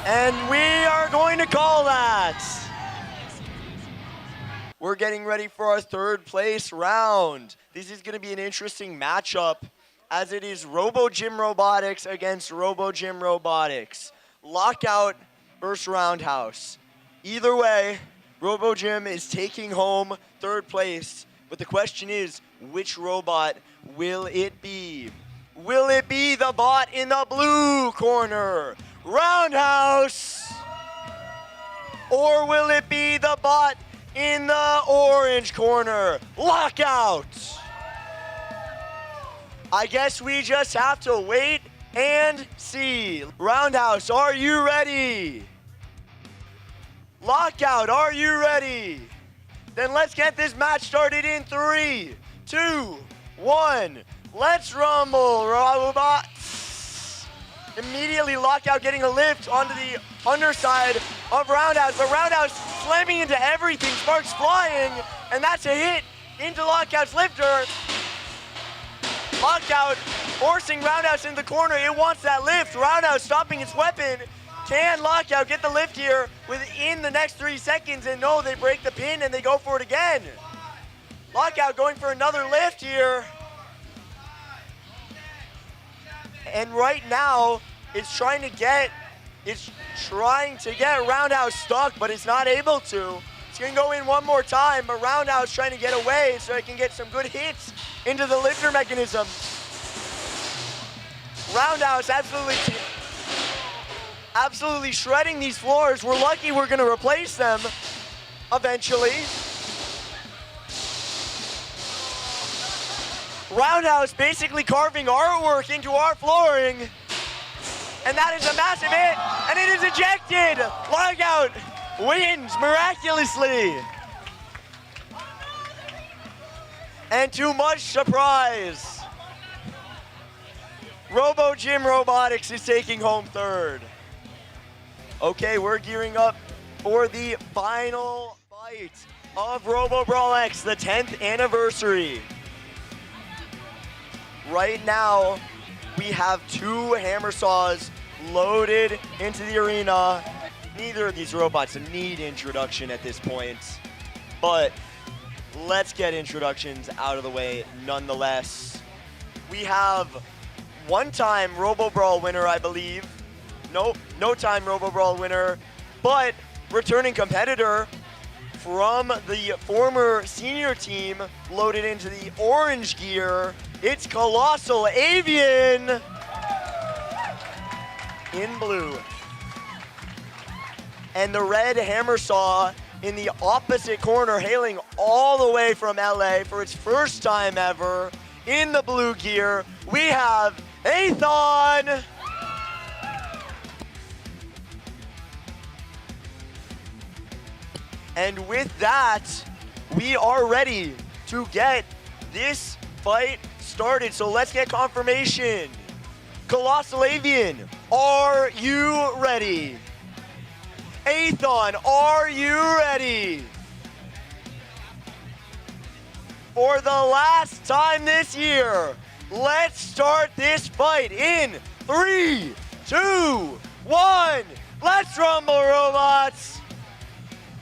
And we are going to call that. We're getting ready for our third place round. This is going to be an interesting matchup as it is Robo Gym Robotics against Robo Gym Robotics. Lockout versus Roundhouse. Either way, Robo Gym is taking home third place. But the question is, which robot will it be? Will it be the bot in the blue corner, Roundhouse? Or will it be the bot in the orange corner, Lockout? I guess we just have to wait and see. Roundhouse, are you ready? Lockout, are you ready? Then let's get this match started in 3, 2, 1. Let's rumble, robots. Immediately Lockout getting a lift onto the underside of Roundhouse, but Roundhouse slamming into everything, sparks flying, and that's a hit into Lockout's lifter. Lockout forcing Roundhouse in the corner. It wants that lift. Roundhouse stopping its weapon. Can Lockout get the lift here within the next 3 seconds? And no, they break the pin and they go for it again. Lockout going for another lift here. And right now, it's trying to get Roundhouse stuck, but it's not able to. It's gonna go in one more time, but Roundhouse trying to get away so it can get some good hits into the lifter mechanism. Roundhouse absolutely shredding these floors. We're lucky we're gonna replace them eventually. Roundhouse basically carving artwork into our flooring. And that is a massive hit, and it is ejected. Lockout wins miraculously. And to much surprise, Robo Gym Robotics is taking home third. Okay, we're gearing up for the final fight of Robobrawl X, the 10th anniversary. Right now, we have 2 hammer saws loaded into the arena. Neither of these robots need introduction at this point, but let's get introductions out of the way nonetheless. We have one-time Robobrawl winner, I believe. Nope, no-time Robobrawl winner, but returning competitor from the former senior team loaded into the orange gear. It's Colossal Avian in blue. And the red hammer saw in the opposite corner, hailing all the way from LA for its first time ever in the blue gear. We have Aethon. And with that, we are ready to get this fight started. So let's get confirmation. Colossal Avian, are you ready? Aethon, are you ready? For the last time this year, let's start this fight in 3, 2, 1. Let's rumble, robots.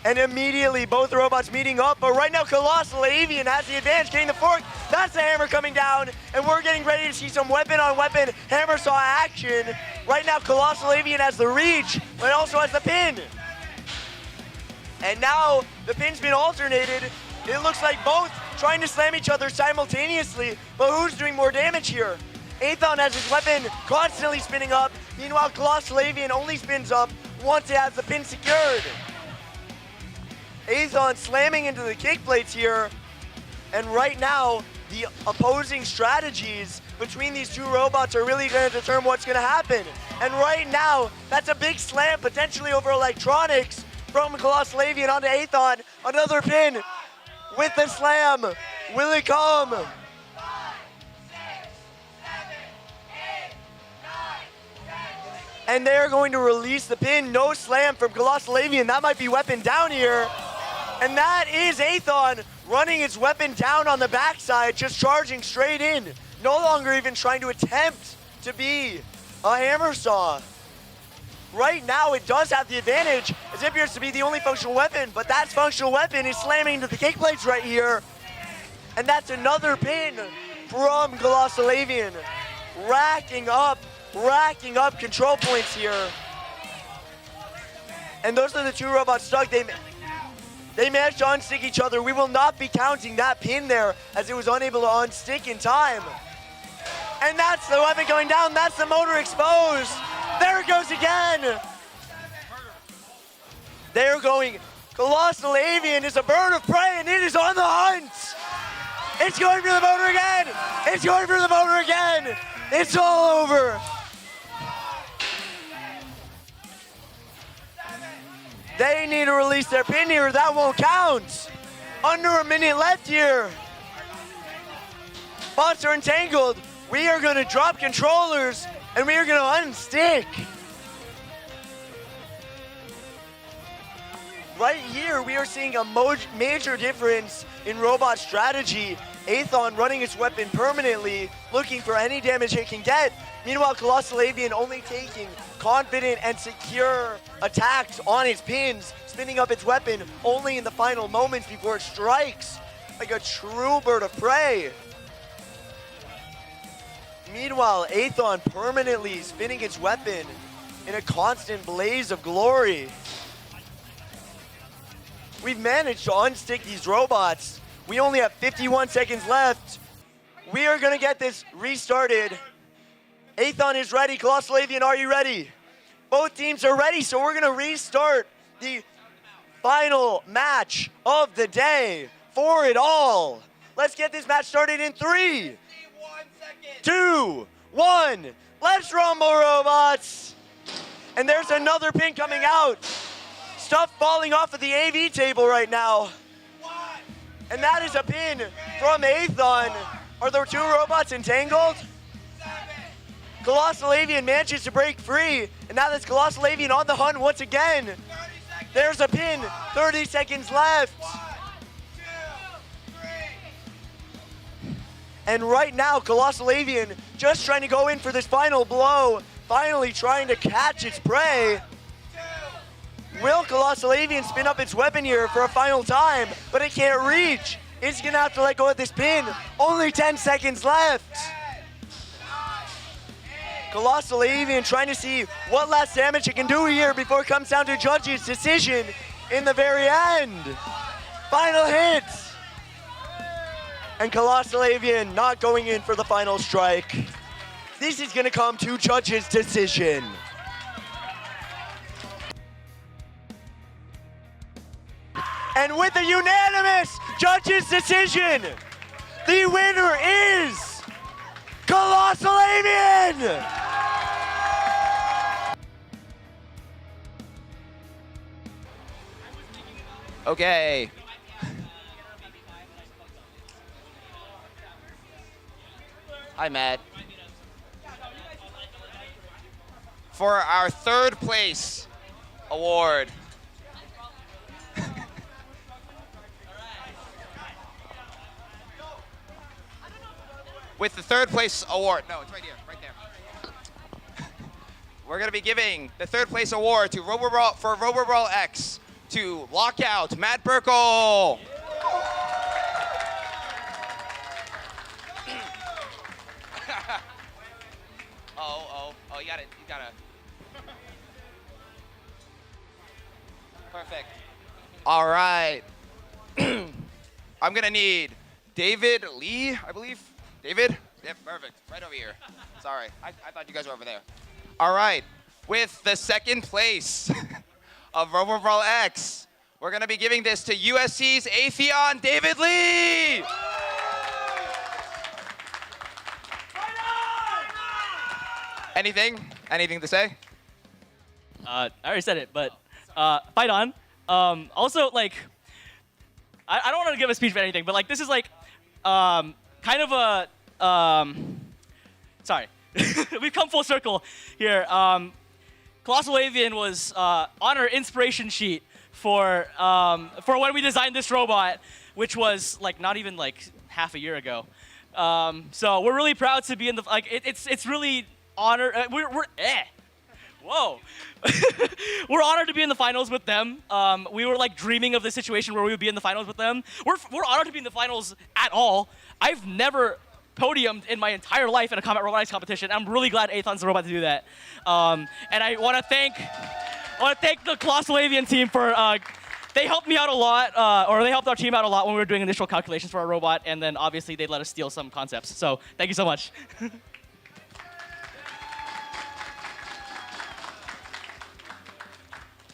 And immediately both robots meeting up, but right now Colossal Avian has the advantage, getting the fork. That's the hammer coming down, and we're getting ready to see some weapon on weapon hammer saw action. Right now Colossal Avian has the reach, but also has the pin. And now the pin's been alternated. It looks like both trying to slam each other simultaneously, but who's doing more damage here? Aethon has his weapon constantly spinning up. Meanwhile, Colossal Avian only spins up once it has the pin secured. Aethon slamming into the kick plates here. And right now, the opposing strategies between these two robots are really going to determine what's going to happen. And right now, that's a big slam potentially over electronics from Colossal Avian onto Aethon. Another pin with the slam. Will it come? And they're going to release the pin. No slam from Colossal Avian. That might be weapon down here. And that is Aethon running its weapon down on the backside, just charging straight in. No longer even trying to attempt to be a hammer saw. Right now, it does have the advantage, as it appears to be the only functional weapon, but that functional weapon is slamming into the kick plates right here. And that's another pin from Colossal Avian. Racking up control points here. And those are the two robots stuck. They managed to unstick each other. We will not be counting that pin there, as it was unable to unstick in time. And that's the weapon going down. That's the motor exposed. There it goes again. They're going. Colossal Avian is a bird of prey, and it is on the hunt. It's going for the motor again. It's going for the motor again. It's all over. They need to release their pin here. That won't count. Under a minute left here. Bots are entangled. We are going to drop controllers, and we are going to unstick. Right here, we are seeing a major difference in robot strategy. Aethon running its weapon permanently, looking for any damage it can get. Meanwhile, Colossal Avian only taking confident and secure attacks on its pins, spinning up its weapon only in the final moments before it strikes like a true bird of prey. Meanwhile, Aethon permanently spinning its weapon in a constant blaze of glory. We've managed to unstick these robots. We only have 51 seconds left. We are gonna get this restarted. Aethon is ready. Colossal Avian, are you ready? Both teams are ready, so we're gonna restart the final match of the day for it all. Let's get this match started in 3, 2, 1. Let's rumble, robots. And there's another pin coming out. Stuff falling off of the AV table right now. And that is a pin from Aethon. Are the two robots entangled? Colossal Avian manages to break free, and now that's Colossal Avian on the hunt once again. There's a pin, 30 seconds left. And right now, Colossal Avian just trying to go in for this final blow, finally trying to catch its prey. Will Colossal Avian spin up its weapon here for a final time, but it can't reach. It's gonna have to let go of this pin. Only 10 seconds left. Colossal Avian trying to see what last damage it can do here before it comes down to judge's decision in the very end. Final hit. And Colossal Avian not going in for the final strike. This is gonna come to judge's decision. And with a unanimous judge's decision, the winner is Colossal Avian! Okay. Hi, Matt. For our third place award, with the third place award, no, it's right here, right there. we're going to be giving the third place award to Robobrawl X to Lockout, Matt Burkle. Oh, you gotta. Perfect. All right. I'm gonna need David Lee, I believe. David? Yep, perfect. Right over here. Sorry, I thought you guys were over there. All right, with the second place of Robobrawl X, we're gonna be giving this to USC's Aethon, David Lee. Anything to say? I already said it, but fight on. Also, like, I don't want to give a speech for anything, but like this is like kind of a sorry, we've come full circle here. Colossal Avian was on our inspiration sheet for when we designed this robot, which was like not even like half a year ago. So we're really proud to be in the it's really honor. Whoa. We're honored to be in the finals with them. We were like dreaming of the situation where we would be in the finals with them. We're honored to be in the finals at all. I've never podiumed in my entire life in a Combat Robotics competition. I'm really glad Aethon's the robot to do that. And I want to thank the Colossal Avian team for they helped me out a lot, or they helped our team out a lot when we were doing initial calculations for our robot, and then obviously they let us steal some concepts. So thank you so much.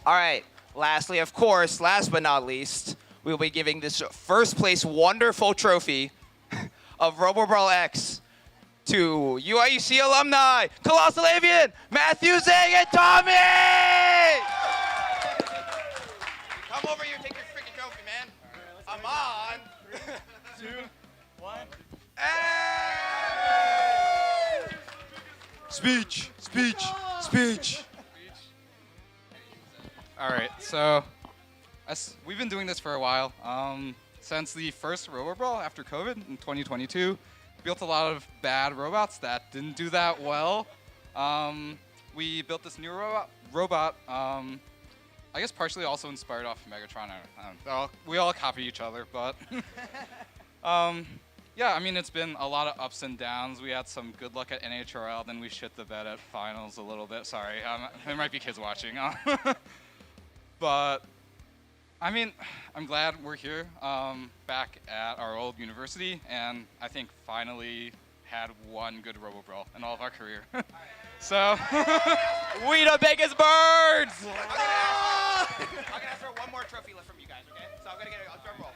All right, lastly, of course, last but not least, we will be giving this first place wonderful trophy of Robobrawl X to UIUC alumni, Colossal Avian, Matthew, Zhang, and Tommy! Come over here, take your freaking trophy, man. I'm on. 2, 1. Hey! Speech. All right, so we've been doing this for a while. Since the first Robobrawl after COVID in 2022, built a lot of bad robots that didn't do that well. We built this new robot, I guess partially also inspired off Megatron. We all copy each other, but yeah, I mean, it's been a lot of ups and downs. We had some good luck at NHRL, then we shit the bed at finals a little bit. Sorry, there might be kids watching. But, I mean, I'm glad we're here back at our old university, and I think finally had one good Robobrawl in all of our career. So, We the biggest birds! I'm gonna ask for one more trophy left from you guys, okay? So I'm gonna get a drum roll.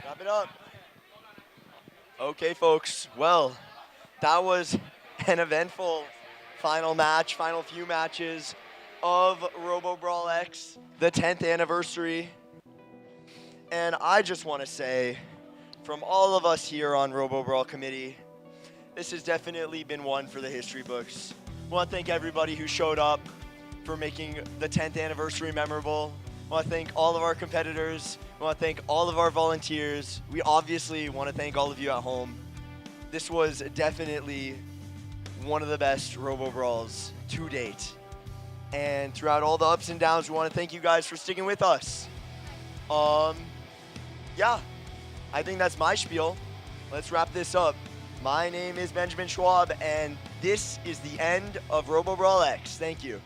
Wrap it up. Okay, folks. Well, that was an eventful final few matches of Robobrawl X, the 10th anniversary. And I just want to say, from all of us here on Robobrawl Committee, this has definitely been one for the history books. I want to thank everybody who showed up for making the 10th anniversary memorable. I want to thank all of our competitors. I want to thank all of our volunteers. We obviously want to thank all of you at home. This was definitely one of the best Robobrawls to date. And throughout all the ups and downs, we want to thank you guys for sticking with us. Yeah, I think that's my spiel. Let's wrap this up. My name is Benjamin Schwab, and this is the end of Robobrawl X. Thank you.